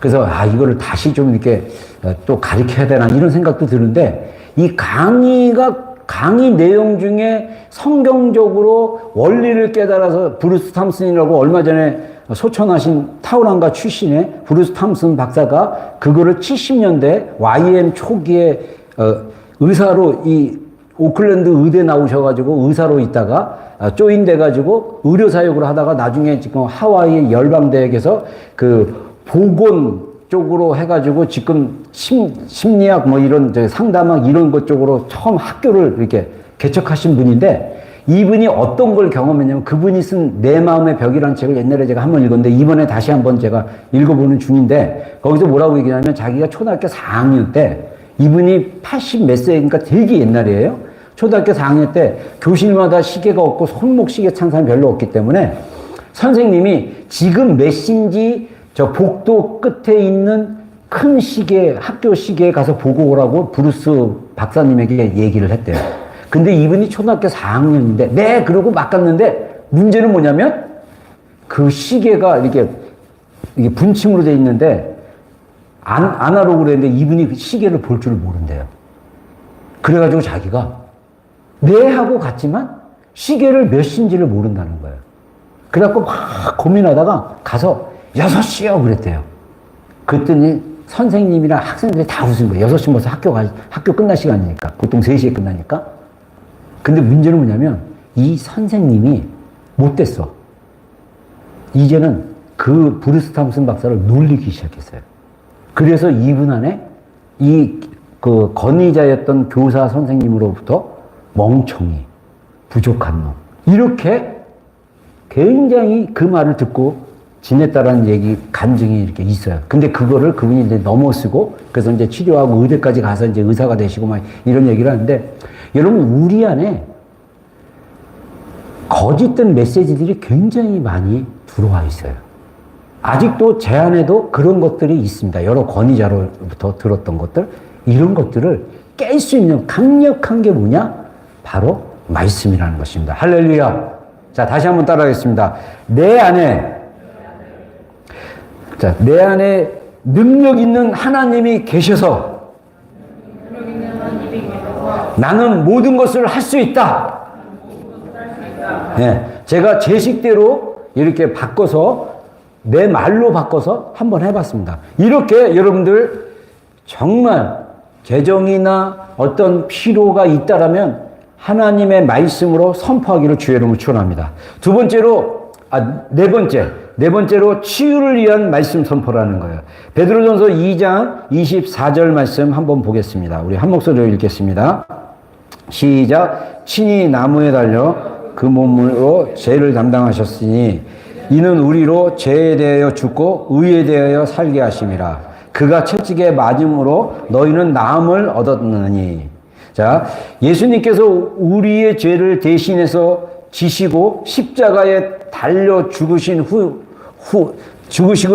그래서 이거를 다시 좀 이렇게 또 가르쳐야 되나 이런 생각도 드는데, 이 강의 내용 중에 성경적으로 원리를 깨달아서 브루스 탐슨이라고 얼마 전에 소천하신 타우란가 출신의 브루스 탐슨 박사가 그거를 70년대 YM 초기에 의사로 이 오클랜드 의대 나오셔가지고 의사로 있다가 조인돼가지고 의료사역을 하다가 나중에 지금 하와이 열방대학에서 그 보건 쪽으로 해가지고 지금 심리학 뭐 이런 상담학 이런 것 쪽으로 처음 학교를 이렇게 개척하신 분인데, 이분이 어떤 걸 경험했냐면, 그분이 쓴 내 마음의 벽이라는 책을 옛날에 제가 한번 읽었는데 이번에 다시 한번 제가 읽어보는 중인데, 거기서 뭐라고 얘기하냐면 자기가 초등학교 4학년 때, 이분이 80 몇 세니까 되게 옛날이에요. 초등학교 4학년 때 교실마다 시계가 없고 손목 시계 찬 사람이 별로 없기 때문에 선생님이 지금 몇 시인지 저 복도 끝에 있는 큰 시계, 학교 시계에 가서 보고 오라고 브루스 박사님에게 얘기를 했대요. 근데 이분이 초등학교 4학년인데, 네, 그러고 막 갔는데, 문제는 뭐냐면, 그 시계가 이게 분침으로 돼 있는데, 아날로그로 했는데, 이분이 그 시계를 볼 줄 모른대요. 그래가지고 자기가, 네, 하고 갔지만, 시계를 몇 시인지를 모른다는 거예요. 그래갖고 막 고민하다가 가서, 6시요! 그랬대요. 그랬더니 선생님이랑 학생들이 다 웃은 거예요. 6시 벌써 학교 끝날 시간이니까. 보통 3시에 끝나니까. 근데 문제는 뭐냐면 이 선생님이 못됐어. 이제는 그 브루스 탐슨 박사를 놀리기 시작했어요. 그래서 이분 안에 그 권위자였던 교사 선생님으로부터 멍청이, 부족한 놈, 이렇게 굉장히 그 말을 듣고 지냈다라는 얘기, 간증이 이렇게 있어요. 근데 그거를 그분이 이제 넘어쓰고, 그래서 이제 치료하고 의대까지 가서 이제 의사가 되시고 막 이런 얘기를 하는데, 여러분, 우리 안에 거짓된 메시지들이 굉장히 많이 들어와 있어요. 아직도 제 안에도 그런 것들이 있습니다. 여러 권위자로부터 들었던 것들, 이런 것들을 깰 수 있는 강력한 게 뭐냐? 바로 말씀이라는 것입니다. 할렐루야. 자, 다시 한번 따라하겠습니다. 내 안에 능력 있는 하나님이 계셔서 나는 모든 것을 할 수 있다. 네, 제가 제 식대로 이렇게 바꿔서, 내 말로 바꿔서 한번 해봤습니다. 이렇게 여러분들 정말 재정이나 어떤 필요가 있다라면 하나님의 말씀으로 선포하기를 주의 이름으로 축원합니다. 네 번째로 치유를 위한 말씀 선포라는 거예요. 베드로전서 2장 24절 말씀 한번 보겠습니다. 우리 한 목소리로 읽겠습니다. 시작. 친히 나무에 달려 그 몸으로 죄를 담당하셨으니 이는 우리로 죄에 대하여 죽고 의에 대하여 살게 하심이라. 그가 채찍에 맞음으로 너희는 나음을 얻었느니. 자, 예수님께서 우리의 죄를 대신해서 지시고 십자가에 달려 죽으시고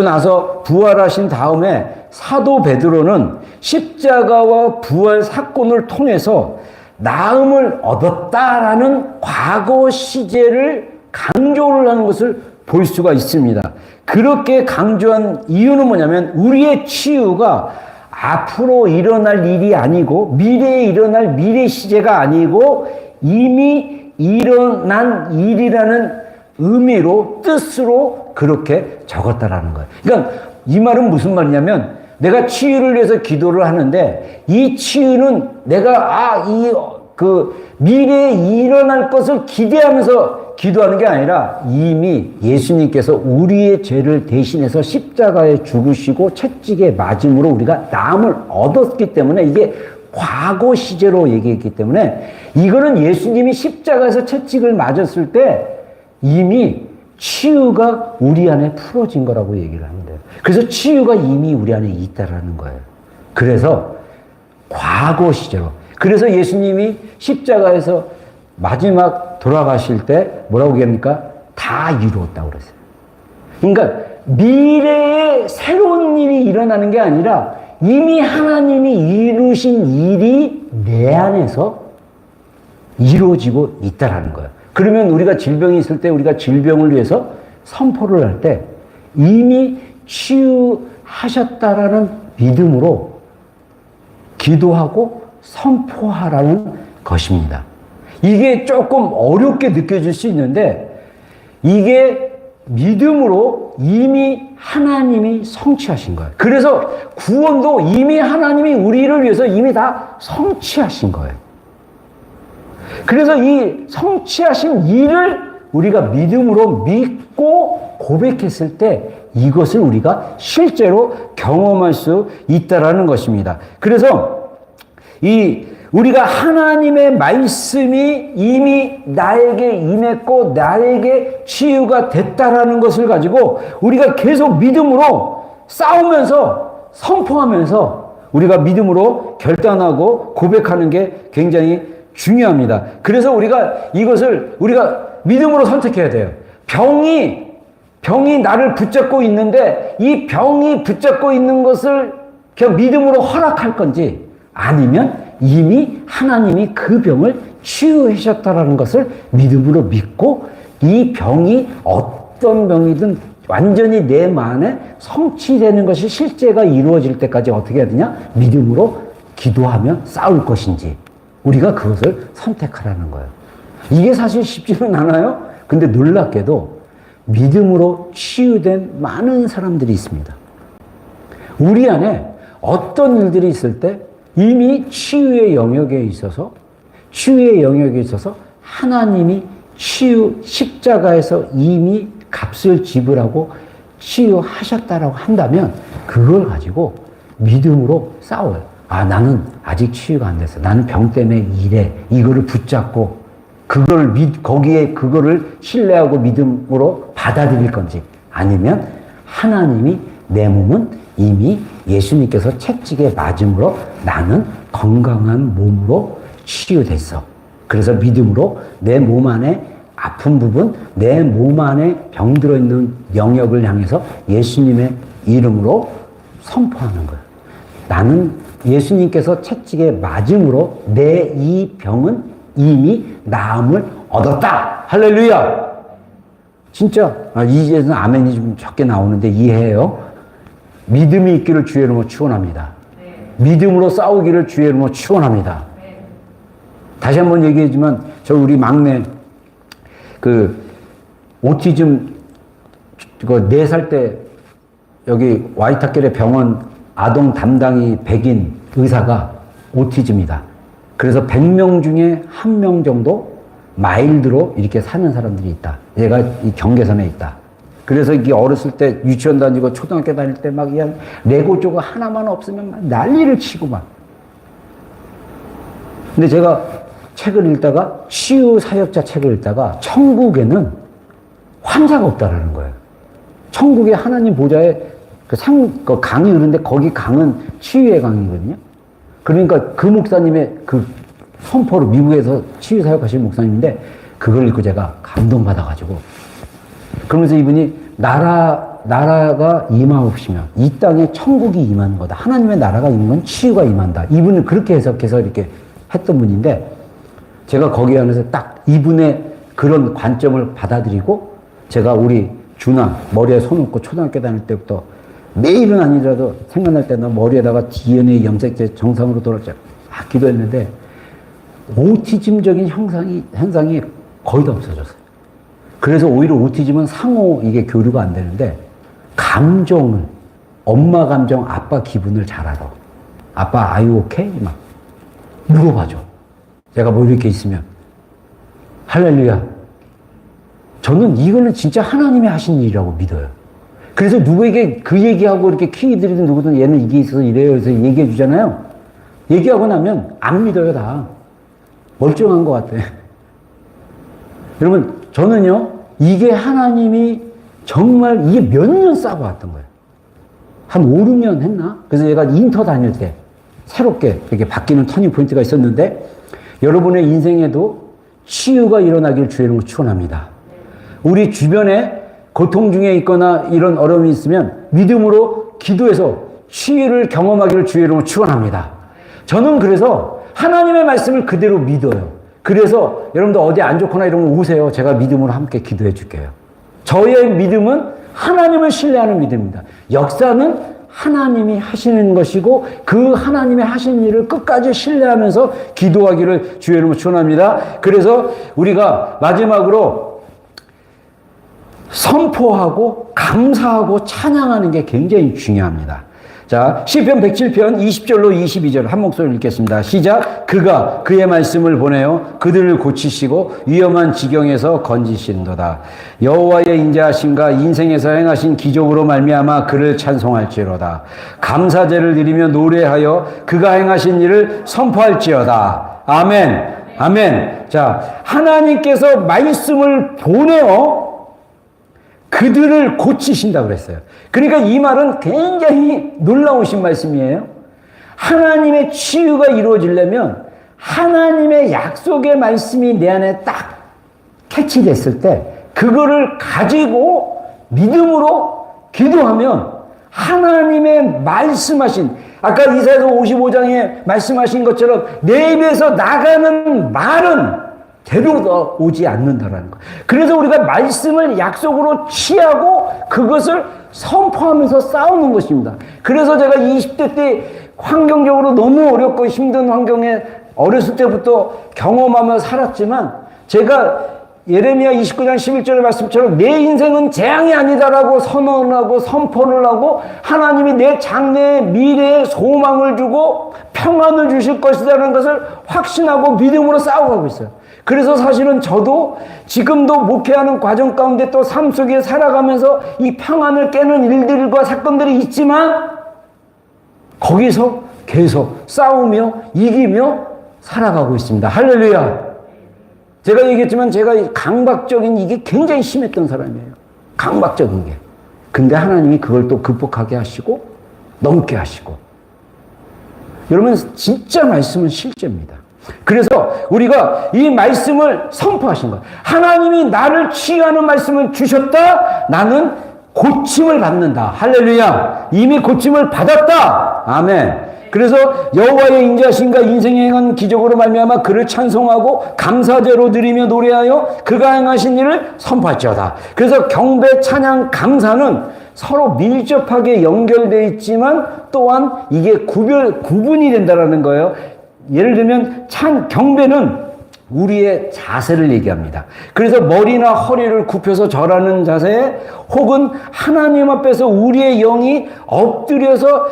나서 부활하신 다음에 사도 베드로는 십자가와 부활 사건을 통해서 나음을 얻었다라는 과거 시제를 강조를 하는 것을 볼 수가 있습니다. 그렇게 강조한 이유는 뭐냐면, 우리의 치유가 앞으로 일어날 일이 아니고 미래에 일어날 미래 시제가 아니고 이미 일어난 일이라는 의미로, 뜻으로 그렇게 적었다라는 거예요. 그러니까 이 말은 무슨 말이냐면, 내가 치유를 위해서 기도를 하는데 이 치유는 내가 미래에 일어날 것을 기대하면서 기도하는 게 아니라 이미 예수님께서 우리의 죄를 대신해서 십자가에 죽으시고 채찍에 맞음으로 우리가 나음을 얻었기 때문에, 이게 과거 시제로 얘기했기 때문에, 이거는 예수님이 십자가에서 채찍을 맞았을 때 이미 치유가 우리 안에 풀어진 거라고 얘기를 하면 돼요. 그래서 치유가 이미 우리 안에 있다라는 거예요. 그래서 과거 시제로. 그래서 예수님이 십자가에서 마지막 돌아가실 때 뭐라고 얘기합니까? 다 이루었다고 그랬어요. 그러니까 미래에 새로운 일이 일어나는 게 아니라 이미 하나님이 이루신 일이 내 안에서 이루어지고 있다라는 거예요. 그러면 우리가 질병이 있을 때, 우리가 질병을 위해서 선포를 할 때 이미 치유하셨다라는 믿음으로 기도하고 선포하라는 것입니다. 이게 조금 어렵게 느껴질 수 있는데, 이게 믿음으로 이미 하나님이 성취하신 거예요. 그래서 구원도 이미 하나님이 우리를 위해서 이미 다 성취하신 거예요. 그래서 이 성취하신 일을 우리가 믿음으로 믿고 고백했을 때 이것을 우리가 실제로 경험할 수 있다라는 것입니다. 그래서 우리가 하나님의 말씀이 이미 나에게 임했고 나에게 치유가 됐다라는 것을 가지고 우리가 계속 믿음으로 싸우면서 선포하면서 우리가 믿음으로 결단하고 고백하는 게 굉장히 중요합니다. 그래서 이것을 우리가 믿음으로 선택해야 돼요. 병이 나를 붙잡고 있는데 이 병이 붙잡고 있는 것을 그냥 믿음으로 허락할 건지 아니면 이미 하나님이 그 병을 치유하셨다라는 것을 믿음으로 믿고 이 병이 어떤 병이든 완전히 내 마음에 성취되는 것이 실제가 이루어질 때까지 어떻게 해야 되냐? 믿음으로 기도하며 싸울 것인지 우리가 그것을 선택하라는 거예요. 이게 사실 쉽지는 않아요. 근데 놀랍게도 믿음으로 치유된 많은 사람들이 있습니다. 우리 안에 어떤 일들이 있을 때 이미 치유의 영역에 있어서 하나님이 십자가에서 이미 값을 지불하고 치유하셨다라고 한다면 그걸 가지고 믿음으로 싸워요. 나는 아직 치유가 안 됐어. 나는 병 때문에 이래. 이거를 붙잡고 그거를 신뢰하고 믿음으로 받아들일 건지 아니면 하나님이 내 몸은 이미 예수님께서 채찍에 맞음으로 나는 건강한 몸으로 치유됐어. 그래서 믿음으로 내 몸 안에 아픈 부분, 내 몸 안에 병들어 있는 영역을 향해서 예수님의 이름으로 선포하는 거예요. 나는 예수님께서 채찍에 맞음으로 내 이 병은 이미 나음을 얻었다. 할렐루야. 진짜 이제는 아멘이 좀 적게 나오는데 이해해요. 믿음이 있기를 주의 이름으로 축원합니다. 믿음으로 싸우기를 주의 이름으로 축원합니다. 다시 한번 얘기하지만 저 우리 막내 오티즘 4살 때 여기 와이타켈의 병원 아동 담당이 백인 의사가 오티즘이다. 그래서 100명 중에 1명 정도 마일드로 이렇게 사는 사람들이 있다. 얘가 이 경계선에 있다. 그래서 이게 어렸을 때 유치원 다니고 초등학교 다닐 때 막 그냥 레고 조각 하나만 없으면 막 난리를 치고 막. 근데 제가 책을 읽다가 치유 사역자 책을 읽다가 천국에는 환자가 없다라는 거예요. 천국에 하나님 보좌에 그 강이 흐르는데 거기 강은 치유의 강이거든요. 그러니까 그 목사님의 그 선포로 미국에서 치유 사역하시는 목사님인데 그걸 읽고 제가 감동받아가지고 그러면서 이분이 나라가 임하옵시면 이 땅에 천국이 임하는 거다. 하나님의 나라가 임한 건 치유가 임한다. 이분은 그렇게 해석해서 이렇게 했던 분인데 제가 거기 안에서 딱 이분의 그런 관점을 받아들이고 제가 우리 준아 머리에 손 얹고 초등학교 다닐 때부터 매일은 아니더라도 생각날 때는 머리에다가 DNA 염색제 정상으로 돌아왔자 막 기도했는데 오티즘적인 현상이 거의 다 없어졌어요. 그래서 오히려 오티즘은 상호 이게 교류가 안 되는데 감정을 엄마 감정, 아빠 기분을 잘 알아. 아빠 are you okay? 막 물어봐줘. 제가 뭐 이렇게 있으면 할렐루야. 저는 이거는 진짜 하나님이 하신 일이라고 믿어요. 그래서 누구에게 그 얘기하고 이렇게 퀴즈들이든 누구든 얘는 이게 있어서 이래요. 그래서 얘기해 주잖아요. 얘기하고 나면 안 믿어요, 다. 멀쩡한 것 같아. 여러분, 저는요, 이게 하나님이 정말 이게 몇 년 쌓아왔던 거예요. 한 5, 6년 했나? 그래서 얘가 인터 다닐 때 새롭게 이렇게 바뀌는 터닝 포인트가 있었는데 여러분의 인생에도 치유가 일어나길 주의 이름으로 축원합니다. 우리 주변에 고통 중에 있거나 이런 어려움이 있으면 믿음으로 기도해서 치유를 경험하기를 주의 이름으로 축원합니다. 저는 그래서 하나님의 말씀을 그대로 믿어요. 그래서 여러분들 어디 안 좋거나 이러면 오세요. 제가 믿음으로 함께 기도해 줄게요. 저의 믿음은 하나님을 신뢰하는 믿음입니다. 역사는 하나님이 하시는 것이고 그 하나님이 하신 일을 끝까지 신뢰하면서 기도하기를 주의 이름으로 축원합니다. 그래서 우리가 마지막으로 선포하고 감사하고 찬양하는 게 굉장히 중요합니다. 자, 시편 107편 20절로 22절 한 목소리로 읽겠습니다. 시작. 그가 그의 말씀을 보내어 그들을 고치시고 위험한 지경에서 건지신도다. 여호와의 인자하심과 인생에서 행하신 기적으로 말미암아 그를 찬송할지로다. 감사제를 드리며 노래하여 그가 행하신 일을 선포할지어다. 아멘. 아멘. 자, 하나님께서 말씀을 보내어 그들을 고치신다고 그랬어요. 그러니까 이 말은 굉장히 놀라우신 말씀이에요. 하나님의 치유가 이루어지려면 하나님의 약속의 말씀이 내 안에 딱 캐치됐을 때 그거를 가지고 믿음으로 기도하면 하나님의 말씀하신, 아까 이사야서 55장에 말씀하신 것처럼 내 입에서 나가는 말은 대로 오지 않는다라는 거. 그래서 우리가 말씀을 약속으로 취하고 그것을 선포하면서 싸우는 것입니다. 그래서 제가 20대 때 환경적으로 너무 어렵고 힘든 환경에 어렸을 때부터 경험하며 살았지만 제가 예레미야 29장 11절의 말씀처럼 내 인생은 재앙이 아니다라고 선언하고 선포를 하고 하나님이 내 장래의 미래에 소망을 주고 평안을 주실 것이라는 것을 확신하고 믿음으로 싸워가고 있어요. 그래서 사실은 저도 지금도 목회하는 과정 가운데 또 삶 속에 살아가면서 이 평안을 깨는 일들과 사건들이 있지만 거기서 계속 싸우며 이기며 살아가고 있습니다. 할렐루야. 제가 얘기했지만 제가 강박적인 이게 굉장히 심했던 사람이에요. 강박적인 게. 근데 하나님이 그걸 또 극복하게 하시고 넘게 하시고. 여러분 진짜 말씀은 실제입니다. 그래서 우리가 이 말씀을 선포하신 거예요. 하나님이 나를 치유하는 말씀을 주셨다. 나는 고침을 받는다. 할렐루야. 이미 고침을 받았다. 아멘. 그래서 여호와의 인자하심과 인생에 행한 기적으로 말미암아 그를 찬송하고 감사제로 드리며 노래하여 그가 행하신 일을 선포할지어다. 그래서 경배, 찬양, 감사는 서로 밀접하게 연결되어 있지만 또한 이게 구분이 된다는 거예요. 예를 들면 경배는 우리의 자세를 얘기합니다. 그래서 머리나 허리를 굽혀서 절하는 자세, 혹은 하나님 앞에서 우리의 영이 엎드려서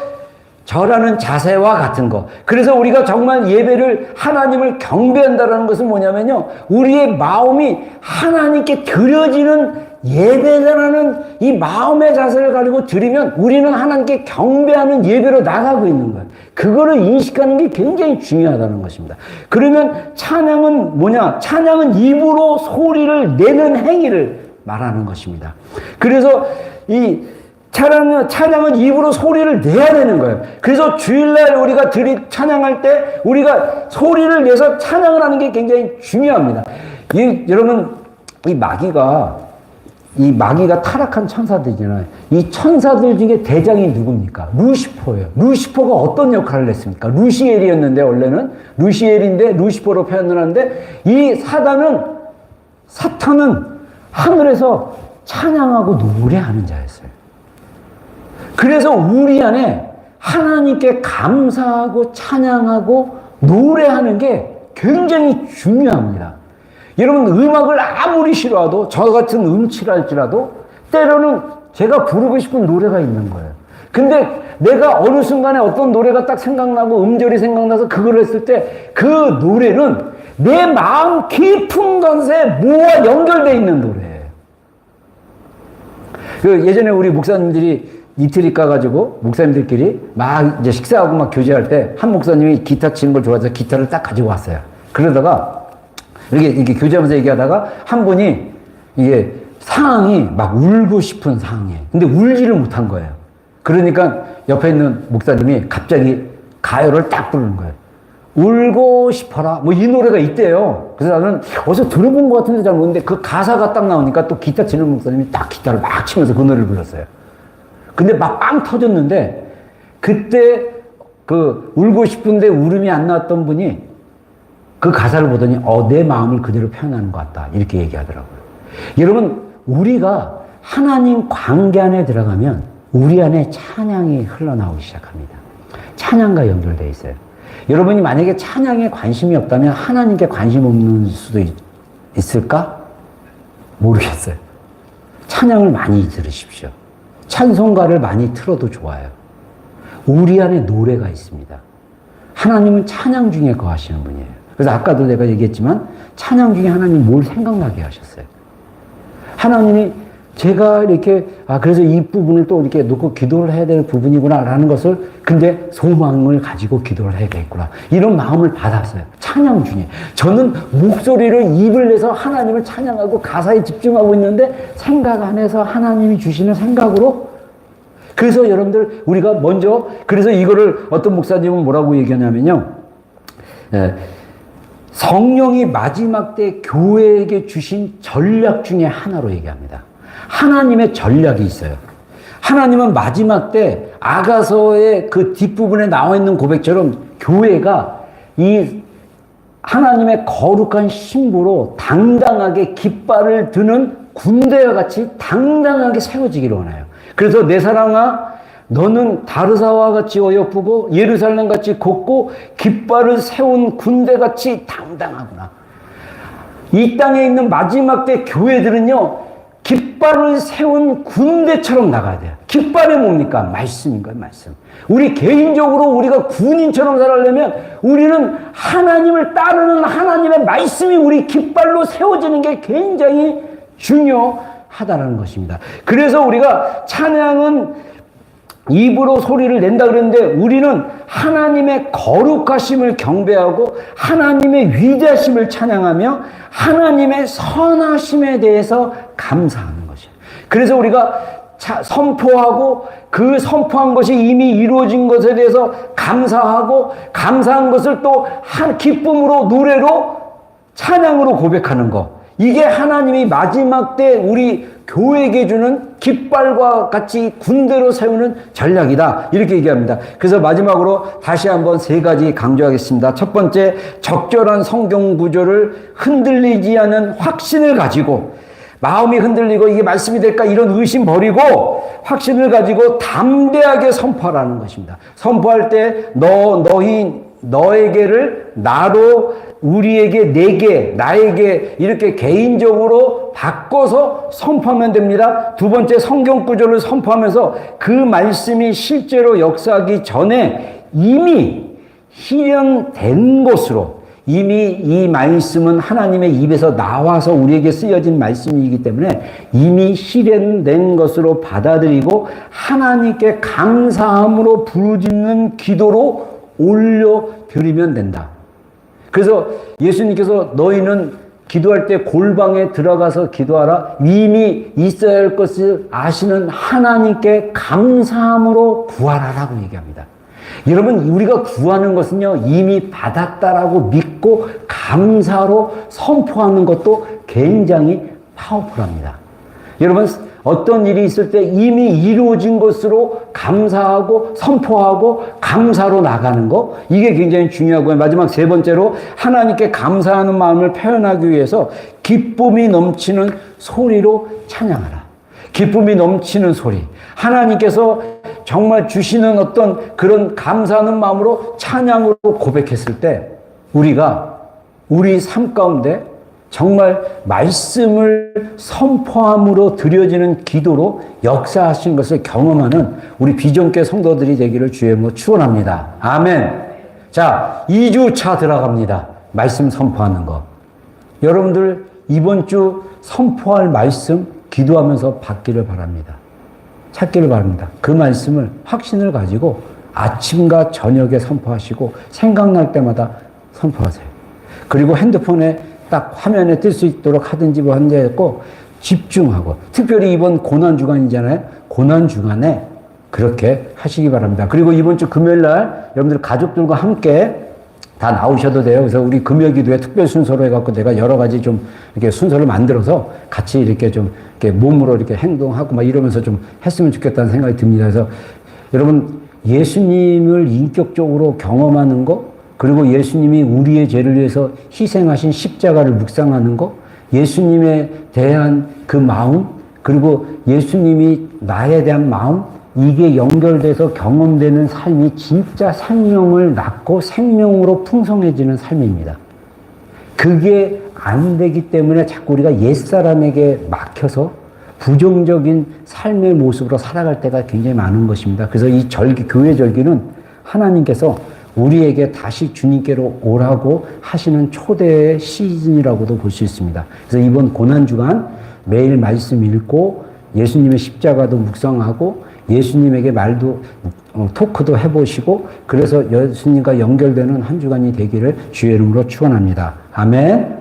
절하는 자세와 같은 거. 그래서 우리가 정말 예배를 하나님을 경배한다는 것은 뭐냐면요, 우리의 마음이 하나님께 드려지는 예배라는 이 마음의 자세를 가지고 드리면 우리는 하나님께 경배하는 예배로 나가고 있는 거예요. 그거를 인식하는 게 굉장히 중요하다는 것입니다. 그러면 찬양은 뭐냐? 찬양은 입으로 소리를 내는 행위를 말하는 것입니다. 그래서 이 찬양은 입으로 소리를 내야 되는 거예요. 그래서 주일날 우리가 찬양할 때 우리가 소리를 내서 찬양을 하는 게 굉장히 중요합니다. 여러분, 이 마귀가 타락한 천사들이잖아요. 이 천사들 중에 대장이 누굽니까? 루시퍼예요. 루시퍼가 어떤 역할을 했습니까? 루시엘이었는데, 원래는 루시엘인데 루시퍼로 표현을 하는데, 이 사탄은 하늘에서 찬양하고 노래하는 자였어요. 그래서 우리 안에 하나님께 감사하고 찬양하고 노래하는 게 굉장히 중요합니다. 여러분, 음악을 아무리 싫어하도, 저 같은 음치랄지라도 때로는 제가 부르고 싶은 노래가 있는 거예요. 근데 내가 어느 순간에 어떤 노래가 딱 생각나고 음절이 생각나서 그걸 했을 때 그 노래는 내 마음 깊은 곳에 뭐와 연결되어 있는 노래예요. 예전에 우리 목사님들이 이태리 가가지고 목사님들끼리 막 이제 식사하고 막 교제할 때 한 목사님이 기타 치는 걸 좋아해서 기타를 딱 가지고 왔어요. 그러다가 이렇게 교제하면서 얘기하다가 한 분이 이게 상황이 막 울고 싶은 상황이에요. 근데 울지를 못한 거예요. 그러니까 옆에 있는 목사님이 갑자기 가요를 딱 부르는 거예요. 울고 싶어라. 뭐 이 노래가 있대요. 그래서 나는 어디서 들어본 것 같은데 잘 모르는데 그 가사가 딱 나오니까 또 기타 치는 목사님이 딱 기타를 막 치면서 그 노래를 불렀어요. 근데 막 빵 터졌는데 그때 그 울고 싶은데 울음이 안 나왔던 분이 그 가사를 보더니 내 마음을 그대로 표현하는 것 같다. 이렇게 얘기하더라고요. 여러분, 우리가 하나님 관계 안에 들어가면 우리 안에 찬양이 흘러나오기 시작합니다. 찬양과 연결되어 있어요. 여러분이 만약에 찬양에 관심이 없다면 하나님께 관심 없는 수도 있을까? 모르겠어요. 찬양을 많이 들으십시오. 찬송가를 많이 틀어도 좋아요. 우리 안에 노래가 있습니다. 하나님은 찬양 중에 거하시는 분이에요. 그래서 아까도 내가 얘기했지만 찬양 중에 하나님 뭘 생각나게 하셨어요. 하나님이 제가 이렇게 그래서 이 부분을 또 이렇게 놓고 기도를 해야 될 부분이구나 라는 것을 근데 소망을 가지고 기도를 해야 되겠구나 이런 마음을 받았어요. 찬양 중에 저는 목소리를 입을 내서 하나님을 찬양하고 가사에 집중하고 있는데 생각 안에서 하나님이 주시는 생각으로 그래서 여러분들 우리가 먼저 그래서 이거를 어떤 목사님은 뭐라고 얘기하냐면요. 성령이 마지막 때 교회에게 주신 전략 중에 하나로 얘기합니다. 하나님의 전략이 있어요. 하나님은 마지막 때 아가서의 그 뒷부분에 나와 있는 고백처럼 교회가 이 하나님의 거룩한 신부로 당당하게 깃발을 드는 군대와 같이 당당하게 세워지기를 원해요. 그래서 내 사랑아 너는 다르사와 같이 어여쁘고 예루살렘 같이 곱고 깃발을 세운 군대같이 당당하구나. 이 땅에 있는 마지막 때 교회들은요 깃발을 세운 군대처럼 나가야 돼요. 깃발이 뭡니까? 말씀인 거예요. 말씀. 우리 개인적으로 우리가 군인처럼 살아려면 우리는 하나님을 따르는 하나님의 말씀이 우리 깃발로 세워지는 게 굉장히 중요하다는 것입니다. 그래서 우리가 찬양은 입으로 소리를 낸다 그랬는데 우리는 하나님의 거룩하심을 경배하고 하나님의 위대하심을 찬양하며 하나님의 선하심에 대해서 감사하는 것이에요. 그래서 우리가 선포하고 그 선포한 것이 이미 이루어진 것에 대해서 감사하고 감사한 것을 또 기쁨으로 노래로 찬양으로 고백하는 것. 이게 하나님이 마지막 때 우리 교회에게 주는 깃발과 같이 군대로 세우는 전략이다. 이렇게 얘기합니다. 그래서 마지막으로 다시 한번 세 가지 강조하겠습니다. 첫 번째, 적절한 성경 구조를 흔들리지 않은 확신을 가지고 마음이 흔들리고 이게 말씀이 될까 이런 의심 버리고 확신을 가지고 담대하게 선포하라는 것입니다. 선포할 때 너에게를 나로 우리에게 내게 나에게 이렇게 개인적으로 바꿔서 선포하면 됩니다. 두 번째 성경 구조를 선포하면서 그 말씀이 실제로 역사하기 전에 이미 실현된 것으로 이미 이 말씀은 하나님의 입에서 나와서 우리에게 쓰여진 말씀이기 때문에 이미 실현된 것으로 받아들이고 하나님께 감사함으로 부르짖는 기도로 올려드리면 된다. 그래서 예수님께서 너희는 기도할 때 골방에 들어가서 기도하라. 이미 있어야 할 것을 아시는 하나님께 감사함으로 구하라라고 얘기합니다. 여러분 우리가 구하는 것은요 이미 받았다라고 믿고 감사로 선포하는 것도 굉장히 파워풀합니다. 여러분 어떤 일이 있을 때 이미 이루어진 것으로 감사하고 선포하고 감사로 나가는 거 이게 굉장히 중요하고요. 마지막 세 번째로 하나님께 감사하는 마음을 표현하기 위해서 기쁨이 넘치는 소리로 찬양하라. 기쁨이 넘치는 소리. 하나님께서 정말 주시는 어떤 그런 감사하는 마음으로 찬양으로 고백했을 때 우리가 우리 삶 가운데 정말 말씀을 선포함으로 드려지는 기도로 역사하신 것을 경험하는 우리 비전교회 성도들이 되기를 주의 이름으로 축원합니다. 아멘. 자, 2주차 들어갑니다. 말씀 선포하는 거. 여러분들 이번 주 선포할 말씀 기도하면서 받기를 바랍니다. 찾기를 바랍니다. 그 말씀을 확신을 가지고 아침과 저녁에 선포하시고 생각날 때마다 선포하세요. 그리고 핸드폰에 딱 화면에 뜰 수 있도록 하든지 뭐 한데 했고 집중하고 특별히 이번 고난주간이잖아요. 고난주간에 그렇게 하시기 바랍니다. 그리고 이번 주 금요일 날 여러분들 가족들과 함께 다 나오셔도 돼요. 그래서 우리 금요 기도회 특별 순서로 해갖고 내가 여러 가지 좀 이렇게 순서를 만들어서 같이 이렇게 좀 이렇게 몸으로 이렇게 행동하고 막 이러면서 좀 했으면 좋겠다는 생각이 듭니다. 그래서 여러분 예수님을 인격적으로 경험하는 거 그리고 예수님이 우리의 죄를 위해서 희생하신 십자가를 묵상하는 것, 예수님에 대한 그 마음, 그리고 예수님이 나에 대한 마음, 이게 연결돼서 경험되는 삶이 진짜 생명을 낳고 생명으로 풍성해지는 삶입니다. 그게 안 되기 때문에 자꾸 우리가 옛사람에게 막혀서 부정적인 삶의 모습으로 살아갈 때가 굉장히 많은 것입니다. 그래서 이 절기, 교회 절기는 하나님께서 우리에게 다시 주님께로 오라고 하시는 초대의 시즌이라고도 볼 수 있습니다. 그래서 이번 고난주간 매일 말씀 읽고 예수님의 십자가도 묵상하고 예수님에게 말도 토크도 해보시고 그래서 예수님과 연결되는 한 주간이 되기를 주의 이름으로 축원합니다. 아멘.